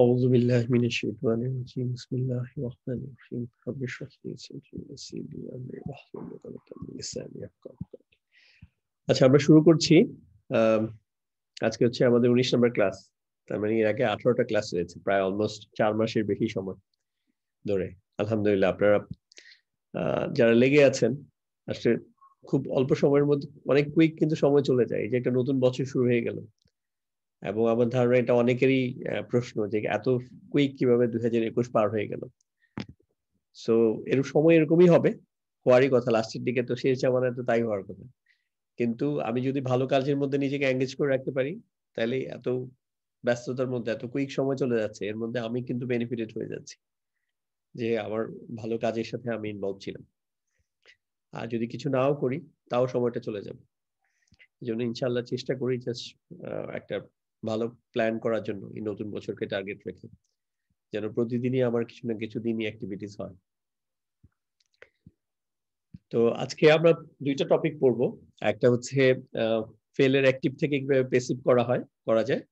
أعوذ بالله من الشيطان الرجيم بسم الله الرحمن الرحيم رب اشرح لي صدري ويسر لي أمري واحلل عقدة من لساني يفقهوا قولي। আচ্ছা আমরা শুরু করছি। আম, আজকে হচ্ছে আমাদের 19 নম্বর ক্লাস। তার মানে এর আগে 18টা ক্লাস রয়েছে, প্রায় অলমোস্ট 4 মাসের বেশি সময় ধরে। আলহামদুলিল্লাহ আপনারা যারা লেগে আছেন, আসলে খুব অল্প সময়ের মধ্যে অনেক কুইক কিন্তু সময় চলে যায়। এই যে একটা নতুন বছর শুরু হয়ে গেল, এবং আমার ধারণা এটা অনেকেরই প্রশ্ন যে এত কুইক কিভাবে 2021 পার হয়ে গেল। সো এরকম সময় এরকমই হবে, হওয়ারই কথা। লাস্টের দিকে তো শেষ জামানায় তো তাই হওয়ার কথা। কিন্তু আমি যদি ভালো কাজের মধ্যে নিজেকে এঙ্গেজ করে রাখতে পারি, তাহলে এত ব্যস্ততার মধ্যে এত কুইক সময় চলে যাচ্ছে, এর মধ্যে আমি কিন্তু বেনিফিটেড হয়ে যাচ্ছি যে আমার ভালো কাজের সাথে আমি ইনভলভ ছিলাম। আর যদি কিছু নাও করি, তাও সময়টা চলে যাবে। এই জন্য ইনশাল্লাহ চেষ্টা করি জাস্ট একটা ভালো প্ল্যান করার জন্য এই নতুন বছরকে টার্গেট রেখে, যেন প্রতিদিনই আমার কিছু না কিছু দিনই অ্যাক্টিভিটিস হয়। তো আজকে আমরা দুইটা টপিক পড়বো। একটা হচ্ছে ফেলের অ্যাক্টিভ থেকে কিভাবে প্যাসিভ করা যায়,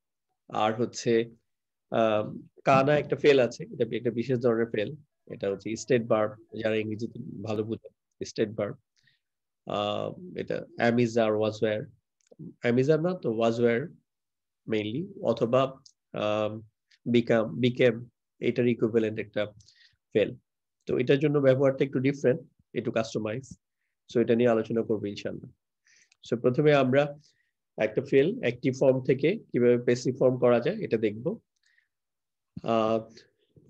আর হচ্ছে কানা একটা ফেল আছে, এটা একটা বিশেষ ধরনের ফেল। এটা হচ্ছে স্টেট ভার্ব, যারা ইংরেজিতে ভালো বুঝে। স্টেট ভার্ব, এটা অ্যামিজ আর ওয়াজ ওয়্যার, অ্যামিজার না তো ওয়াজ ওয়্যার মেইনলি, অথবা বিকেম, এটার ইকুইভ্যালেন্ট একটা ফেল। তো এটার জন্য ব্যবহারটা একটু ডিফারেন্ট, একটু কাস্টমাইজ। সো এটা নিয়ে আলোচনা করবো ইনশাআল্লাহ। সো প্রথমে আমরা একটা ফেল অ্যাক্টিভ ফর্ম থেকে কিভাবে প্যাসিভ ফর্ম করা যায় এটা দেখব।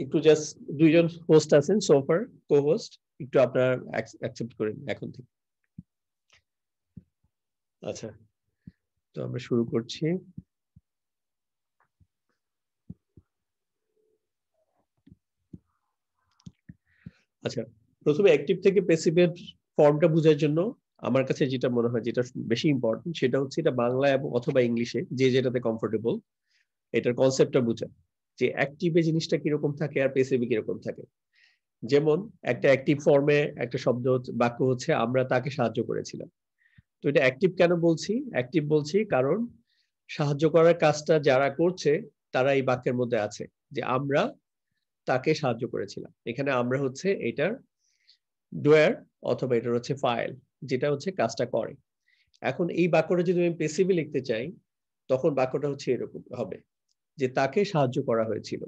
একটু জাস্ট দুইজন হোস্ট আছেন, সোফার কো হোস্ট, একটু আপনারা অ্যাকসেপ্ট করেন এখন থেকে। আচ্ছা, তো আমরা শুরু করছি। আচ্ছা, প্রথমে অ্যাক্টিভ থেকে প্যাসিভের ফর্মটা বোঝার জন্য আমার কাছে যেটা মনে হয়, যেটা বেশি ইম্পর্টেন্ট, সেটা হচ্ছে এটা বাংলা এবং অথবা ইংলিশে যে যেটাতে কমফোর্টেবল, এটার কনসেপ্টটা বোঝা, যে অ্যাক্টিভে জিনিসটা কিরকম থাকে আর প্যাসিভে কিরকম থাকে। যেমন একটা অ্যাক্টিভ ফর্মে একটা শব্দ বাক্য হচ্ছে আমরা তাকে সাহায্য করেছিলাম। তো এটা অ্যাক্টিভ কেন বলছি? অ্যাক্টিভ বলছি কারণ সাহায্য করার কাজটা যারা করছে তারা এই বাক্যের মধ্যে আছে, যে আমরা তাকে সাহায্য করেছিলাম। এখানে আমরা হচ্ছে এটার ডোয়ার, অথবা এটার হচ্ছে ফাইল, যেটা হচ্ছে কাজটা করে। এখন এই বাক্যটা যদি আমি প্যাসিভে লিখতে চাই, তখন বাক্যটা হচ্ছে এরকম হবে যে তাকে সাহায্য করা হয়েছিল।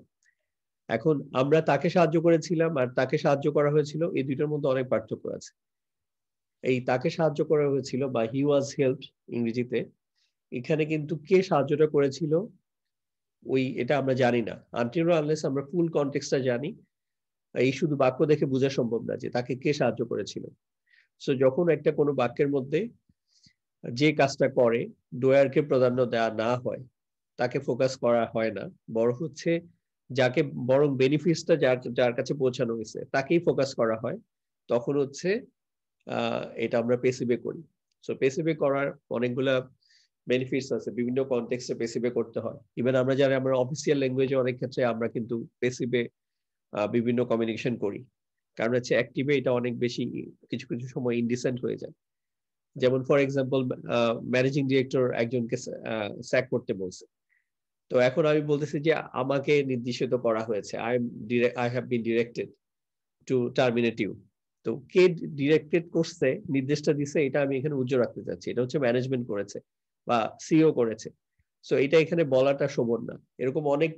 এখন আমরা তাকে সাহায্য করেছিলাম আর তাকে সাহায্য করা হয়েছিল, এই দুইটার মধ্যে অনেক পার্থক্য আছে। এই তাকে সাহায্য করা হয়েছিল বা হি ওয়াজ হেল্পড ইংরেজিতে, এখানে কিন্তু কে সাহায্যটা করেছিল এটা আমরা জানি না। আনটিল আনলেস আমরা ফুল কনটেক্সটটা জানি, এই শুধু বাক্য দেখে বোঝা সম্ভব না যে তাকে কে সাহায্য করেছিল। সো যখন একটা কোনো বাক্যের মধ্যে যে কাজটা করে ডোয়ারকে প্রাধান্য দেওয়া না হয়, তাকে ফোকাস করা হয় না, বরং হচ্ছে যাকে, বরং বেনিফিটসটা যার যার কাছে পৌঁছানো হয়েছে তাকেই ফোকাস করা হয়, তখন হচ্ছে এটা আমরা পেসিভে করি। সো পেসিভে করার অনেকগুলা বেনিফিটস আছে, বিভিন্ন কনটেক্সটে পেসিভে করতে হয়। ইভেন আমরা যারা আমরা অফিসিয়াল ল্যাঙ্গুয়েজে অনেক ক্ষেত্রে আমরা কিন্তু পেসিভে বিভিন্ন কমিউনিকেশন করি, কারণ হচ্ছে অ্যাক্টিভে এটা অনেক বেশি কিছু কিছু সময় ইনডিসেন্ট হয়ে যায়। যেমন ফর এক্সাম্পল, ম্যানেজিং ডিরেক্টর একজনকে স্যাক করতে বলছে। তো এখন আমি বলতেছি যে আমাকে নির্দেশিত করা হয়েছে, I have been directed to terminate you. তো কে ডিরেক্টেড করছে, নির্দেশটা দিছে, এটা আমি এখানে উজ্জ্বল রাখতে চাচ্ছি, এটা হচ্ছে ম্যানেজমেন্ট করেছে বা সিও করেছে। সো এটা এখানে বলাটা শোভন না। এরকম অনেক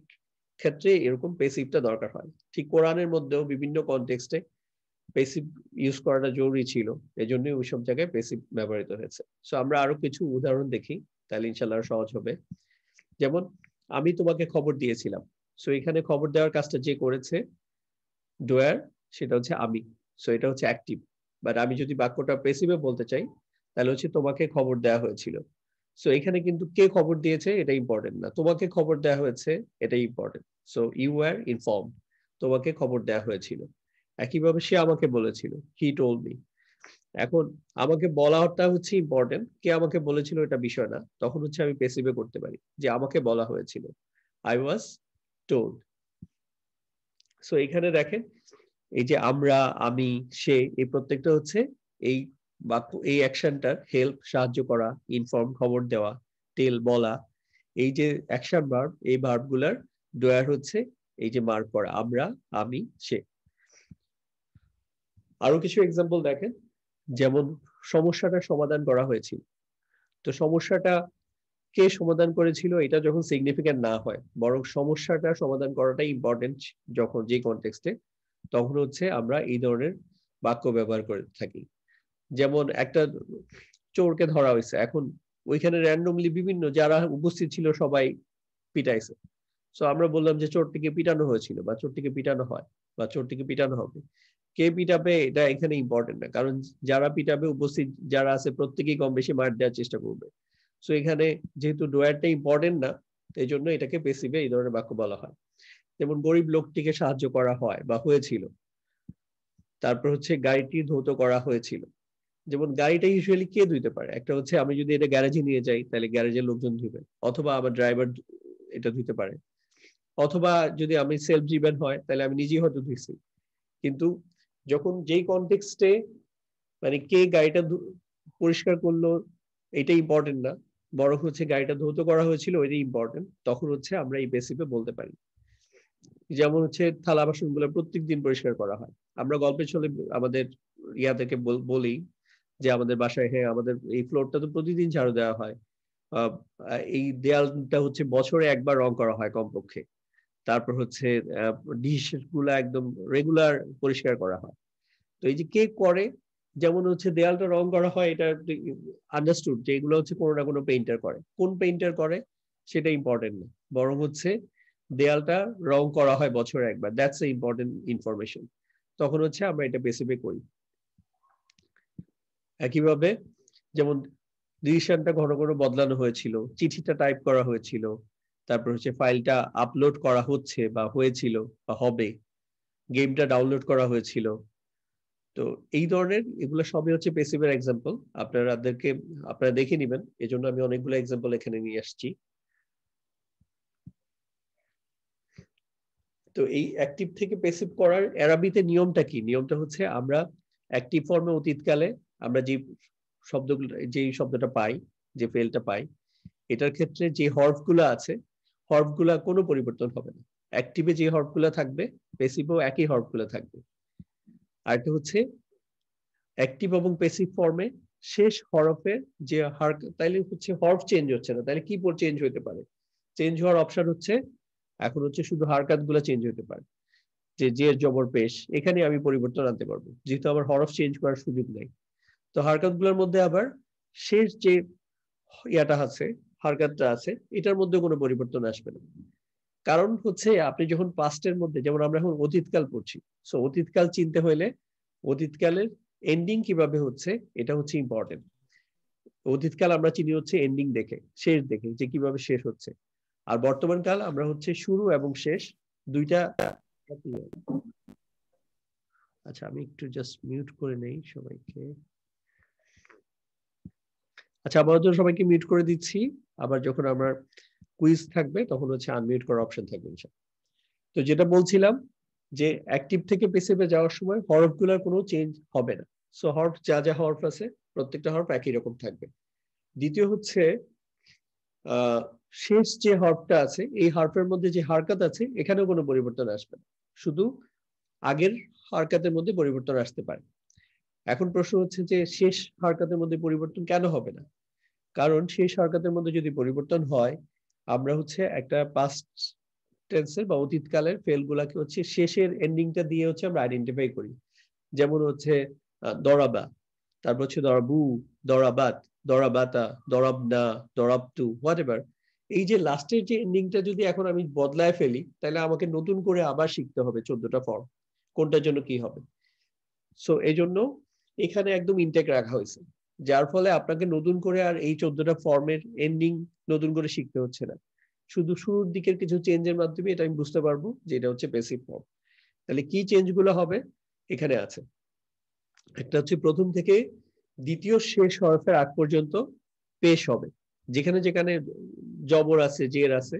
ক্ষেত্রে এরকম পেসিভটা দরকার হয়। ঠিক কোরআনের মধ্যেও বিভিন্ন কনটেক্সটে পেসিভ ইউজ করাটা জরুরি ছিল, এজন্য ওইসব জায়গায় পেসিভ ব্যবহৃত হয়েছে। সো আমরা আরো কিছু উদাহরণ দেখি, তাহলে ইনশাল্লাহ সহজ হবে। যেমন আমি তোমাকে খবর দিয়েছিলাম। সো এখানে খবর দেওয়ার কাজটা যে করেছে ডোয়ার, সেটা হচ্ছে আমি। সো এটা হচ্ছে অ্যাক্টিভ। বাট আমি যদি বাক্যটা প্যাসিভে বলতে চাই, তাহলে হচ্ছে তোমাকে খবর দেওয়া হয়েছিল। সো এখানে কিন্তু কে খবর দিয়েছে এটা ইম্পর্টেন্ট না, তোমাকে খবর দেওয়া হয়েছে এটাই important. So you were informed, তোমাকে খবর দেওয়া হয়েছিল। একইভাবে সে আমাকে বলেছিল, হি টোল্ড মি। এখন আমাকে বলাটা হচ্ছে ইম্পর্টেন্ট, কে আমাকে বলেছিল এটা বিষয় না, তখন হচ্ছে আমি প্যাসিভে করতে পারি যে আমাকে বলা হয়েছিল, আই ওয়াজ টোল্ড। সো এখানে দেখেন, এই যে আমরা, আমি, সে, এই প্রত্যেকটা হচ্ছে এই বাক্য, এই অ্যাকশনটার হেল্প, সাহায্য করা, ইনফর্ম খবর দেওয়া, টেল বলা, এই যে অ্যাকশন ভার্ব, এই ভার্ব গুলার ডোয়ার হচ্ছে এই যে মার্ক করা, আমরা, আমি, সে। আরো কিছু এক্সাম্পল দেখেন, যেমন সমস্যাটা সমাধান করা হয়েছিল। তো সমস্যাটা কে সমাধান করেছিল এটা যখন সিগনিফিক্যান্ট না হয়, বরং সমস্যাটা সমাধান করাটাই ইম্পর্টেন্ট যখন যে কনটেক্সটে, তখন হচ্ছে আমরা এই ধরনের বাক্য ব্যবহার করে থাকি। যেমন একটা চোরকে ধরা হয়েছে, এখন ওইখানে র্যান্ডমলি বিভিন্ন যারা উপস্থিত ছিল সবাই পিটাইছে। সো আমরা বললাম যে চোরটিকে পিটানো হয়েছিল, বা চোরটিকে পিটানো হয়, বা চোরটিকে পিটানো হবে। কে পিটাবে এটা এখানে ইম্পর্টেন্ট না, কারণ যারা পিটাবে উপস্থিত যারা আছে প্রত্যেকেই কম বেশি মার দেওয়ার চেষ্টা করবে। সো এখানে যেহেতু ডোয়ারটা ইম্পর্টেন্ট না, এই জন্য এটাকে পেসিভে এই ধরনের বাক্য বলা হয়। যেমন গরিব লোকটিকে সাহায্য করা হয় বা হয়েছিল। তারপর হচ্ছে গাড়িটি ধৌত করা হয়েছিল। যেমন গাড়িটা ইউজুয়ালি কে ধুইতে পারে, একটা হচ্ছে আমি যদি এটা গ্যারেজে নিয়ে যাই তাহলে গ্যারেজের লোকজন ধুবে, অথবা আমার ড্রাইভার এটা ধুইতে পারে, অথবা যদি আমি সেলফ ড্রিভেন হয় তাহলে আমি নিজেই হয়তো ধুইছি। কিন্তু যখন যেই কনটেক্সটে মানে কে গাড়িটা পরিষ্কার করলো এটা ইম্পর্টেন্ট না, বরং হচ্ছে গাড়িটা ধৌত করা হয়েছিল ওইটাই ইম্পর্টেন্ট, তখন হচ্ছে আমরা এই পেসিভে বলতে পারি। যেমন হচ্ছে থালা বাসন গুলো প্রত্যেকদিন পরিষ্কার করা হয়। আমরা গল্পের ছলে আমাদের ইয়াদেরকে বলি যে আমাদের বাসায়, হ্যাঁ আমাদের এই ফ্লোরটা তো প্রতিদিন ঝাড়ু দেওয়া হয়, এই দেয়ালটা হচ্ছে বছরে একবার রং করা হয় কমপক্ষে, তারপর হচ্ছে ডিশ গুলা একদম রেগুলার পরিষ্কার করা হয়। তো এই যে কে করে, যেমন হচ্ছে দেয়ালটা রং করা হয়, এটা আন্ডারস্টুড যে এগুলো হচ্ছে কোনো না কোনো পেইন্টার করে, কোন পেইন্টার করে সেটা ইম্পর্টেন্ট না, বরং হচ্ছে দেয়ালটা রং করা হয় বছরে একবার, দ্যাটস এ ইম্পর্টেন্ট ইনফরমেশন। তখন হচ্ছে আমরা এটা পেসিভে করি। একইভাবে যেমন ডিসিশনটা ঘন ঘন বদলানো হয়েছিল, চিঠিটা টাইপ করা হয়েছিল, তারপর হচ্ছে ফাইলটা আপলোড করা হচ্ছে বা হয়েছিল বা হবে, গেমটা ডাউনলোড করা হয়েছিল। তো এই ধরনের এগুলো সবই হচ্ছে পেসিভের এক্সাম্পল, আপনারা দেখে নিবেন, এজন্য আমি অনেকগুলো এক্সাম্পল এখানে নিয়ে আসছি। তো এই অ্যাক্টিভ থেকে পেসিভ করার অ্যারাবিতে নিয়মটা কি? নিয়মটা হচ্ছে আমরা অ্যাক্টিভ ফর্মে অতীতকালে আমরা যেই শব্দটা পাই, যে ফেলটা পাই, এটার ক্ষেত্রে যে হরফগুলো আছে, হরফগুলা কোনো পরিবর্তন হবে না। অ্যাক্টিভে যে হরফগুলো থাকবে পেসিভেও একই হরফগুলো থাকবে। আর এটা হচ্ছে অ্যাক্টিভ এবং পেসিভ ফর্মে শেষ হরফের যে তাইলে হচ্ছে হরফ চেঞ্জ হচ্ছে না, তাহলে কি চেঞ্জ হতে পারে? চেঞ্জ হওয়ার অপশন হচ্ছে এখন হচ্ছে শুধু হারকাত গুলা চেঞ্জ হতে পারে, যে জের জবর পেশ এখানে আমি পরিবর্তন আনতে পারবো, যেহেতু আমার হরফ চেঞ্জ করার সুযোগ নেই। তো হারকাত গুলোর মধ্যে আবার শেষ যে ইয়াটা আছে, হারকাতটা আছে, এটার মধ্যে কোনো পরিবর্তন আসবে না। কারণ হচ্ছে আপনি যখন পাস্টের মধ্যে, যেমন আমরা এখন অতীতকাল পড়ছি, সো অতীতকাল চিনতে হইলে অতীতকালের এন্ডিং কিভাবে হচ্ছে এটা হচ্ছে ইম্পর্টেন্ট। অতীতকাল আমরা চিনি হচ্ছে এন্ডিং দেখে, শেষ দেখে, যে কিভাবে শেষ হচ্ছে। আর বর্তমান কাল আমরা হচ্ছে শুরু এবং শেষ দুইটা। আচ্ছা আমি একটু জাস্ট মিউট করে নেই সবাইকে। আচ্ছা আপাতত সবাইকে মিউট করে দিচ্ছি, আবার যখন আমার কুইজ থাকবে তখন হচ্ছে আনমিউট করার অপশন থাকবে। তো যেটা বলছিলাম যে অ্যাক্টিভ থেকে পেসিভে যাওয়ার সময় হরফগুলোর কোনো চেঞ্জ হবে না। সো হরফ যা যা হরফ আছে প্রত্যেকটা হরফ একই রকম থাকবে। দ্বিতীয় হচ্ছে শেষ যে হরফটা আছে এই হরফের মধ্যে যে হারকাত আছে এখানেও কোনো পরিবর্তন আসবে না, শুধু আগের হারকাতের মধ্যে পরিবর্তন আসতে পারে। এখন প্রশ্ন হচ্ছে যে শেষ হারকাতের মধ্যে পরিবর্তন কেন হবে না? কারণ শেষ হারকাতের মধ্যে যদি পরিবর্তন হয়, আমরা হচ্ছে একটা পাস্ট টেন্সের বা অতীতকালের ফেল গুলাকে হচ্ছে শেষের এন্ডিংটা দিয়ে হচ্ছে আমরা আইডেন্টিফাই করি। যেমন হচ্ছে দরাবা, তারপর হচ্ছে দরাবু, দরাবাত, দরাবাতা, দরাবনা, দরাবতু, হোয়াটএভার। এই যে লাস্টের যে এন্ডিংটা যদি এখন আমি বদলায় ফেলি তাহলে আমাকে নতুন করে আবার শিখতে হবে 14টা ফর্ম, কোনটার জন্য কি হবে। সো এই জন্য এখানে একদম ইনটেক রাখা হয়েছে, যার ফলে আপনাকে নতুন করে আর এই 14টা ফর্মের এন্ডিং নতুন করে শিখতে হচ্ছে না। শুধু শুরুর দিকের কিছু চেঞ্জের মাধ্যমে এটা আমি বুঝতে পারবো যে এটা হচ্ছে পেসিভ ফর্ম। তাহলে কি চেঞ্জ গুলো হবে এখানে আছে, একটা হচ্ছে প্রথম থেকে দ্বিতীয় শেষ হরফের আগ পর্যন্ত পেশ হবে, যেখানে যেখানে জবর আছে জের আছে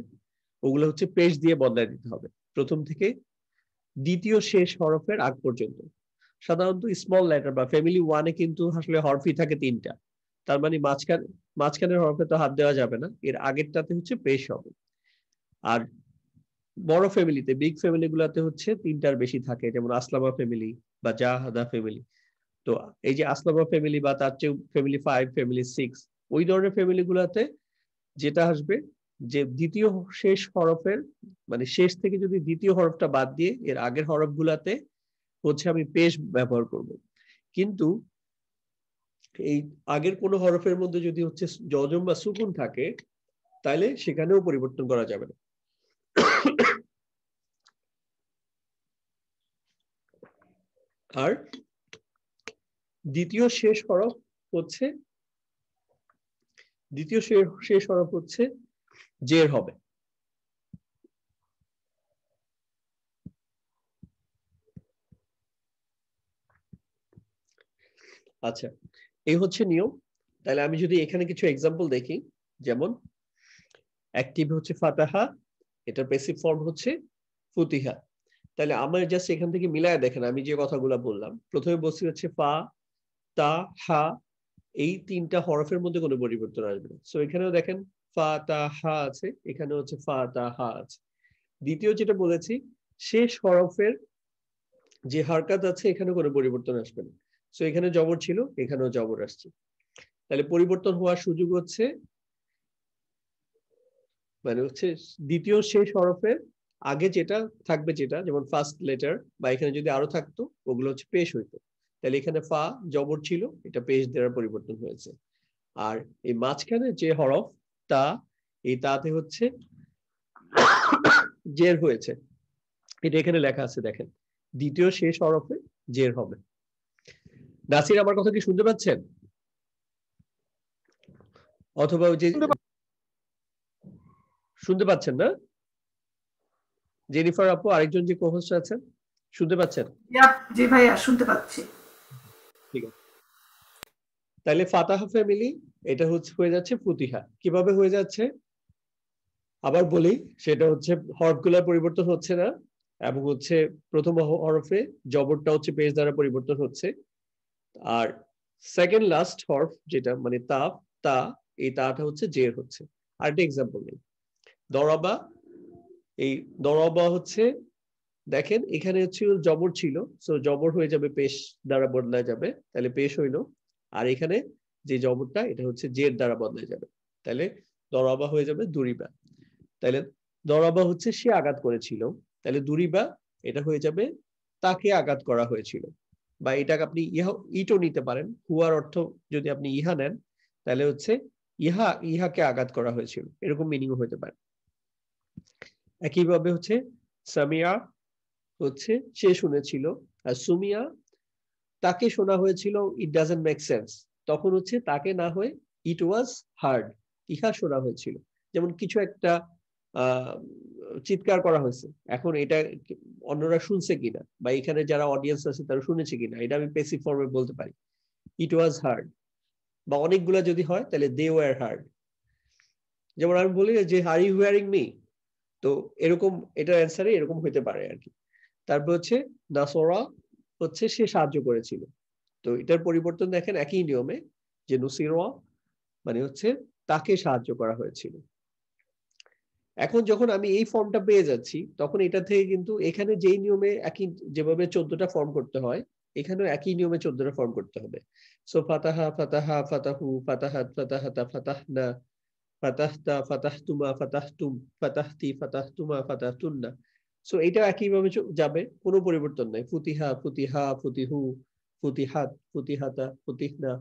ওগুলো হচ্ছে পেশ দিয়ে বদলায় দিতে হবে প্রথম থেকে দ্বিতীয় শেষ হরফের আগ পর্যন্ত। সাধারণত স্মল লেটার বা ফ্যামিলি ওয়ানে কিন্তু আসলে হরফই থাকে 3টা, তার মানে মাঝখানের হরফে তো হাত দেওয়া যাবে না, এর আগেরটাতে হচ্ছে পেশ হবে। আর বড় ফ্যামিলিতে, বিগ ফ্যামিলি গুলাতে হচ্ছে তিনটার বেশি থাকে, যেমন আসলামা ফ্যামিলি বা জাহাদা ফ্যামিলি। তো এই যে আসলামা ফ্যামিলি বা তার চেয়ে ফ্যামিলি 5, ফ্যামিলি 6, ওই ধরনের ফ্যামিলি গুলাতে যেটা আসবে, যে দ্বিতীয় শেষ হরফের মানে শেষ থেকে যদি দ্বিতীয় হরফটা বাদ দিয়ে এর আগের হরফ গুলাতে হচ্ছে আমি পেশ ব্যবহার করব। কিন্তু এই আগের কোন হরফের মধ্যে যদি হচ্ছে জজম বা সুকুন থাকে, তাহলে সেখানেও পরিবর্তন করা যাবে না। আর দ্বিতীয় শেষ হরফ হচ্ছে জের হবে। আচ্ছা, এই হচ্ছে নিয়ম। তাহলে আমি যদি এখানে কিছু এক্সাম্পল দেখি, যেমন অ্যাক্টিভ হচ্ছে ফাতাহা, এটার প্যাসিভ ফর্ম হচ্ছে ফুতিহা। তাহলে আমার জাস্ট এখান থেকে মিলায় দেখেন, আমি যে কথাগুলো বললাম, প্রথমে বলছি হচ্ছে ফা, তা, হা, এই তিনটা হরফের মধ্যে কোনো পরিবর্তন আসবে না। সো এখানেও দেখেন ফা, তা, হা আছে, এখানে হচ্ছে ফা, তা, হা আছে। দ্বিতীয় যেটা বলেছি, শেষ হরফের যে হারকাত আছে এখানে কোনো পরিবর্তন আসবে না। সো এখানে জবর ছিল, এখানেও জবর আসছে। তাহলে পরিবর্তন হওয়ার সুযোগ হচ্ছে মানে হচ্ছে দ্বিতীয় শেষ হরফের আগে যেটা থাকবে, যেটা যেমন ফার্স্ট লেটার বা এখানে যদি আরো থাকতো ওগুলো হচ্ছে পেশ হইতো। তাহলে এখানে ফা জবর ছিল, এটা পেশ দেওয়ার পরিবর্তন হয়েছে। আর এই মাঝখানে যে হরফ তা, এই তাতে হচ্ছে জের হয়েছে, এটা এখানে লেখা আছে দেখেন, দ্বিতীয় শেষ হরফে জের হবে। নাসির আমার কথা কি শুনতে পাচ্ছেন? অথবা ওই যে শুনতে পাচ্ছেন না? জেনিফার আপু আরেকজন যে কোহোস্ট আছেন, শুনতে পাচ্ছেন? জি ভাইয়া শুনতে পাচ্ছি। ঠিক আছে, তাহলে ফাতাহা ফ্যামিলি এটা হচ্ছে হয়ে যাচ্ছে ফুতিহা। কিভাবে হয়ে যাচ্ছে আবার বলি, সেটা হচ্ছে হরফগুলোর পরিবর্তন হচ্ছে না, এবং হচ্ছে প্রথম হরফে জবরটা হচ্ছে পেশ দ্বারা পরিবর্তন হচ্ছে। আর সেকেন্ড লাস্ট হরফ যেটা মানে তা, তা, এই তাটা হচ্ছে জের হচ্ছে। আরেকটা এক্সাম্পল নেই, দরাবা, এই দরাবা হচ্ছে দেখেন এখানে হচ্ছে জবর ছিল, সো জবর হয়ে যাবে পেশ দ্বারা বদলায় যাবে, তাহলে পেশ হইলো। আর এখানে যে জবরটা এটা হচ্ছে জের দ্বারা বদলায় যাবে, তাহলে দরাবা হয়ে যাবে দুরিবা। তাহলে দরাবা হচ্ছে সে আঘাত করেছিল, তাহলে দুরিবা এটা হয়ে যাবে তাকে আঘাত করা হয়েছিল। বা এটাকে আপনি ইটও নিতে পারেন, হুয়ার অর্থ যদি আপনি ইহা নেন তাহলে হচ্ছে ইহাকে আঘাত করা হয়েছিল, এরকম মিনিংও হতে পারে। একইভাবে হচ্ছে সামিয়া হচ্ছে সে শুনেছিল, আর সুমিয়া তাকে শোনা হয়েছিল, ইট ডাজন্ট মেক সেন্স, তখন হচ্ছে তাকে না হয়ে ইট ওয়াজ হার্ড, ইহা শোনা হয়েছিল। যেমন কিছু একটা আহ চিৎকার করা হয়েছে, এখন এটা অন্যরা শুনছে কিনা বা এখানে যারা অডিয়েন্স আছে তারা শুনেছে কিনা, এটা আমি প্যাসিভ ফর্মে বলতে পারি, ইট ওয়াজ হার্ড। বা অনেকগুলা যদি হয় তাহলে দে ওয়ার হার্ড। যেমন আমি বলি যে আর ইউ হিয়ারিং মি, তো এরকম এটার অ্যান্সারে এরকম হইতে পারে আর কি। তারপর হচ্ছে নাসরা হচ্ছে সে সাহায্য করেছিল, তো এটার পরিবর্তন দেখেন একই নিয়মে, যে নুসিরা মানে হচ্ছে তাকে সাহায্য করা হয়েছিল। এখন যখন আমি এই ফর্মটা পেয়ে যাচ্ছি, তখন এটা থেকে কিন্তু এখানে যেই নিয়মে একই যেভাবে 14টা ফর্ম করতে হয়, এখানেও একই নিয়মে 14টা ফর্ম করতে হবে। সো ফাতাহা, ফাতাহা, ফাতাহু, ফাতাহাত, ফাতাহাতা, ফাতাহনা, ফাতাহতা, ফাতাহতুমা, ফাতাহতুম, ফাতাহতি, ফাতাহতুমা, ফাতাহতুন্না। সো এটা একইভাবে যাবে, কোনো পরিবর্তন নাই। ফুতিহা, ফুতিহা, ফুতিহু, ফুতিহাত, ফুতিহাতা, ফুতিহনা,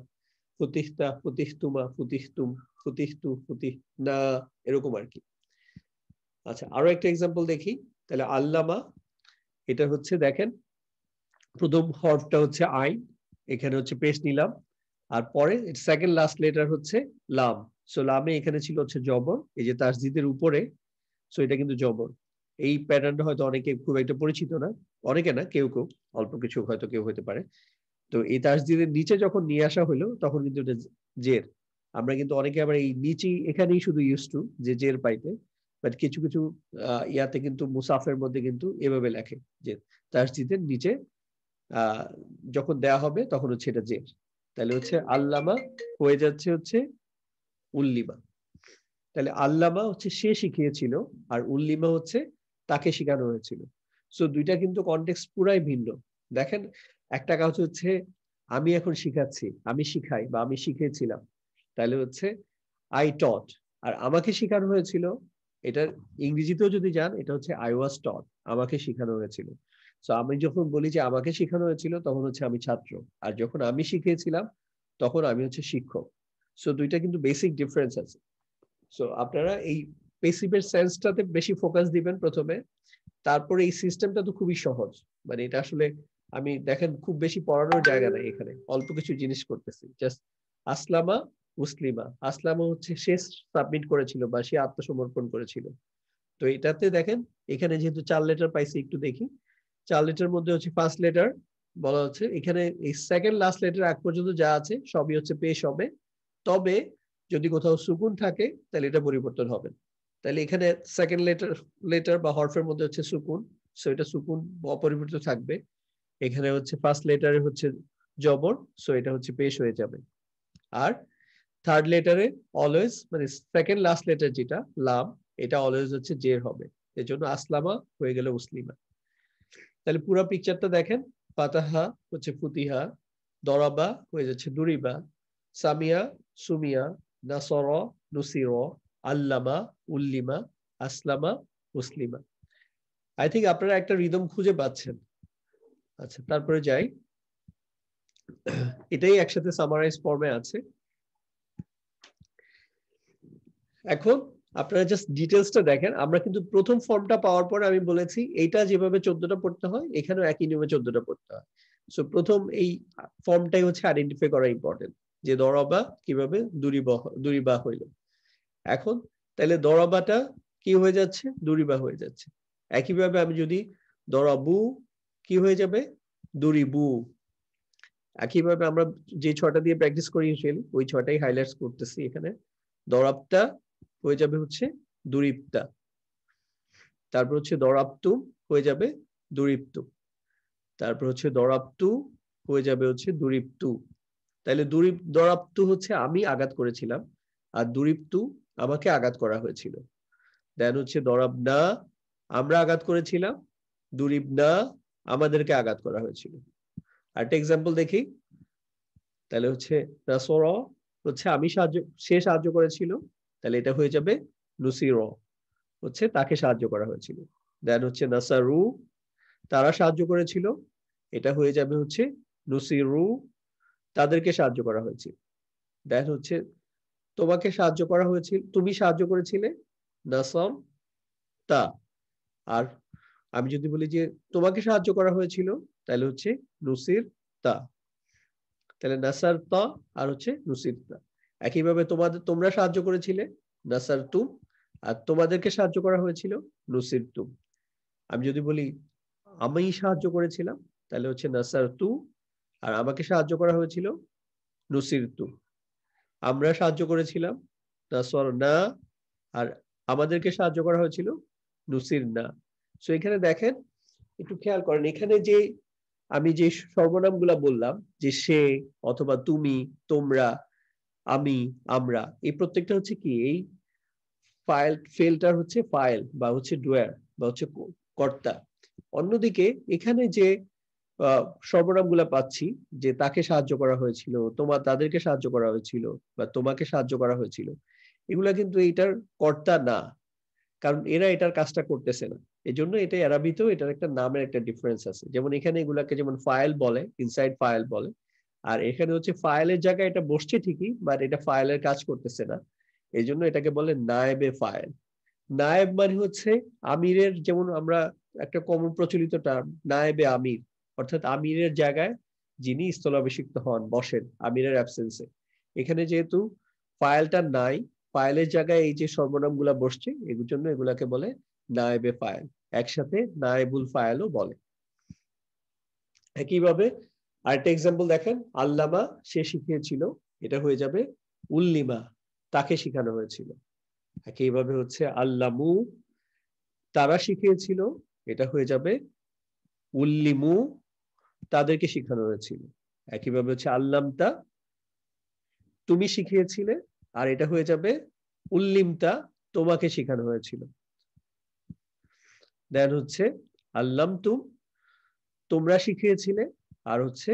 ফুতিহতা, ফুতিহতুমা, ফুতিহতুম, ফুতিহতু, ফুতিহনা, এরকম আর কি। আচ্ছা, আরো একটা এক্সাম্পল দেখি। তাহলে আল্লামা, এটা হচ্ছে দেখেন প্রথম হরফটা হচ্ছে আইন, এখানে হচ্ছে পেশ নিলাম, আর পরে সেকেন্ড লাস্ট লেটার হচ্ছে লাম। সো লামে এখানে ছিল হচ্ছে জবর, এই যে তাসদিদের উপরে, সো এটা কিন্তু জবর। এই প্যাটার্নটা হয়তো অনেকে খুব একটা পরিচিত না, অনেকে না, কেউ কেউ, অল্প কিছু হয়তো কেউ হতে পারে। তো এই তাসদিদের নিচে যখন নিয়ে আসা হলো তখন কিন্তু এটা জের। আমরা কিন্তু অনেকে আবার এই নিচে এখানেই শুধু ইউজ টু যে জের পাইতে, বাট কিছু কিছু ইয়াতে কিন্তু মুসাফের মধ্যে কিন্তু এভাবে লেখে যে তাসদিদের নিচে যখন দেয়া হবে তখন হচ্ছে এটা জের। তাহলে হচ্ছে আল্লামা হয়ে যাচ্ছে হচ্ছে উল্লিমা। তাহলে আল্লামা হচ্ছে সে শিখিয়েছিল, আর উল্লিমা হচ্ছে তাকে শেখানো হয়েছিল। সো দুইটা কিন্তু কনটেক্সট পুরাই ভিন্ন। দেখেন, একটা কাজ হচ্ছে আমি এখন শিখাচ্ছি, আমি শিখাই বা আমি শিখিয়েছিলাম, তাহলে হচ্ছে আই টট। আর আমাকে শেখানো হয়েছিল, এটার ইংরেজিতেও যদি যান, এটা হচ্ছে আই ওয়াজ টট, আমাকে শেখানো হয়েছিল। সো আমি যখন বলি যে আমাকে শেখানো হয়েছিল, তখন হচ্ছে আমি ছাত্র। আর যখন আমি শিখিয়েছিলাম, তখন আমি হচ্ছে শিক্ষক। সো দুইটা কিন্তু বেসিক ডিফারেন্স আছে। সো আপনারা এই পেসিভের সেন্সটাতে বেশি ফোকাস দিবেন প্রথমে। তারপরে এই সিস্টেমটা তো খুবই সহজ, মানে এটা আসলে আমি দেখেন খুব বেশি পড়ানোর জায়গা নাই এখানে, অল্প কিছু জিনিস করতেছি। জাস্ট আসলামা মুসলিমা, আসলামা হচ্ছে শেষ সাবমিট করেছিল বা সে আত্মসমর্পণ করেছিল। তো এটাতে দেখেন, এখানে যেহেতু 4 লেটার পাইছি, একটু দেখি। 4 লেটার মধ্যে হচ্ছে ফার্স্ট লেটার বলা হচ্ছে, এখানে এই সেকেন্ড লাস্ট লেটার আগ পর্যন্ত যা আছে সবই হচ্ছে পেশ হবে। তবে যদি কোথাও সুকুন থাকে, তাহলে এটা পরিবর্তন হবে। তাহলে এখানে সেকেন্ড লেটার বা হরফের মধ্যে হচ্ছে সুকুন, সো এটা সুকুন অপরিবর্তিত থাকবে। এখানে হচ্ছে ফার্স্ট লেটারে হচ্ছে জবর, সো এটা হচ্ছে পেশ হয়ে যাবে। আর থার্ড লেটারে অলওয়েজ, মানে সেকেন্ড লাস্ট লেটার যেটা লাম, এটা অলওয়েজ হচ্ছে জের হবে। এর জন্য আসলামা হয়ে গেল মুসলিমা। তাহলে পুরো পিকচারটা দেখেন, ফাতাহা হচ্ছে ফুতিহা, দরাবা হয়ে যাচ্ছে দুরিবা, সামিয়া সুমিয়া, নাসর নুসির, আল্লামা উল্লিমা, আসলামা মুসলিমা। আই থিঙ্ক আপনারা একটা রিদম খুঁজে পাচ্ছেন। আচ্ছা, তারপরে যাই। এটাই একসাথে সামারাইজ ফর্মে আছে। এখন আপনারা জাস্ট ডিটেলসটা দেখেন। আমরা কিন্তু প্রথম ফর্মটা পাওয়ার পরে আমি বলেছি এইটা যেভাবে 14টা পড়তে হয়, এখানেও একই নিয়মে 14টা পড়তে হয়। সো প্রথম এই ফর্মটাই হচ্ছে আইডেন্টিফাই করা ইম্পর্টেন্ট, যে দরাবা কিভাবে দুরিবা হইল। এখন তাহলে দরাবাটা কি হয়ে যাচ্ছে, দুরিবা হয়ে যাচ্ছে। একইভাবে আমি যদি দরাবু, কি হয়ে যাবে, দুরিবু। একইভাবে আমরা যে 6টা দিয়ে প্র্যাকটিস করি ইউজুয়ালি, ওই 6টাই হাইলাইটস করতেছি এখানে। দরাবটা হয়ে যাবে হচ্ছে দুরিপ্তা। তারপর হচ্ছে দরাবতু হয়ে যাবে দুরিপ্তু। তারপর হচ্ছে দরাবতু হয়ে যাবে হচ্ছে দুরিপ্তু। তাহলে দরাবতু হচ্ছে আমি আঘাত করেছিলাম, আর দুরিপ্তু আমাকে আঘাত করা হয়েছিল। দেন হচ্ছে দরাবনা, আমরা আঘাত করেছিলাম, দুরিবনা, আমাদেরকে আঘাত করা হয়েছিল। আরেকটা এক্সাম্পল দেখি। তাহলে হচ্ছে নাসর হচ্ছে সে সাহায্য করেছিল, তাহলে এটা হয়ে যাবে নুসির, হচ্ছে তাকে সাহায্য করা হয়েছিল। দেন হচ্ছে নাসারু, তারা সাহায্য করেছিল, এটা হয়ে যাবে হচ্ছে নুসিরু, তাদেরকে সাহায্য করা হয়েছিল। দেন হচ্ছে তোমাকে সাহায্য করা হয়েছিল, তুমি সাহায্য করেছিলে, নাসম তা। আর আমি যদি বলি যে তোমাকে সাহায্য করা হয়েছিল, তাহলে হচ্ছে নুসির তা। তাহলে নাসার তা আর হচ্ছে নুসির তা। একইভাবে তোমরা সাহায্য করেছিলে, নাসার তুম। আর তোমাদেরকে সাহায্য করা হয়েছিল, নুসির তুম। আমি যদি বলি আমি সাহায্য করেছিলাম, তাহলে হচ্ছে নাসার তু। আর আমাকে সাহায্য করা হয়েছিল, নুসির তু। আমরা সাহায্য করেছিলাম, নাসর না। আর আমাদেরকে সাহায্য করা হয়েছিল, নুসির না। সো এখানে দেখেন, একটু খেয়াল করেন, এখানে যে আমি যে সর্বনাম গুলা বললাম, যে সে অথবা তুমি, তোমরা, আমি, আমরা, এই প্রত্যেকটা হচ্ছে কি, এই ফেলটার হচ্ছে ফাইল বা হচ্ছে ডুয়ার বা হচ্ছে কর্তা। অন্যদিকে এখানে যে সর্বনাম গুলা পাচ্ছি, যে তাকে সাহায্য করা হয়েছিল, তাদেরকে সাহায্য করা হয়েছিল, বা তোমাকে সাহায্য করা হয়েছিল, এগুলা কিন্তু এইটার কর্তা না, কারণ এরা এটার কাজটা করতেছে না। এই জন্য এটা আরবিতেও এটার একটা নামের একটা ডিফারেন্স আছে। যেমন এখানে এগুলাকে যেমন ফাইল বলে, ইনসাইড ফাইল বলে। আর এখানে হচ্ছে ফাইলের জায়গায় এটা বসছে ঠিকই, বাট এটা ফাইলের কাজ করতেছে না। এই জন্য এটাকে বলে নায়েবে ফাইল। নায়েব মানে হচ্ছে আমিরের, যেমন আমরা একটা কমন প্রচলিত টার্ম নায়েবে আমির, অর্থাৎ আমিরের জায়গায় যিনি স্থলাভিষিক্ত হন, বসেন আমিরের অ্যাবসেন্সে। এখানে যেহেতু ফাইলটা নাই, ফাইলের জায়গায় এই যে সর্বনাম গুলা বসছে, এর জন্য এগুলাকে বলে নায়েবে ফাইল। একসাথে নায়েবুল ফাইলও বলে। একইভাবে আরেকটা এক্সাম্পল দেখেন, আল্লামা সে শিখিয়েছিল, এটা হয়ে যাবে উল্লিমা, তাকে শিখানো হয়েছিল। একইভাবে হচ্ছে আল্লামু, তারা শিখিয়েছিল, এটা হয়ে যাবে উল্লিমু, তাদেরকে শিখানো হয়েছিল। একইভাবে হচ্ছে আল্লামতা, তুমি শিখিয়েছিলে, আর এটা হয়ে যাবে উল্লিমতা, তোমাকে শিখানো হয়েছিল। দেন হচ্ছে আল্লামতুম, তোমরা শিখিয়েছিলে, আর হচ্ছে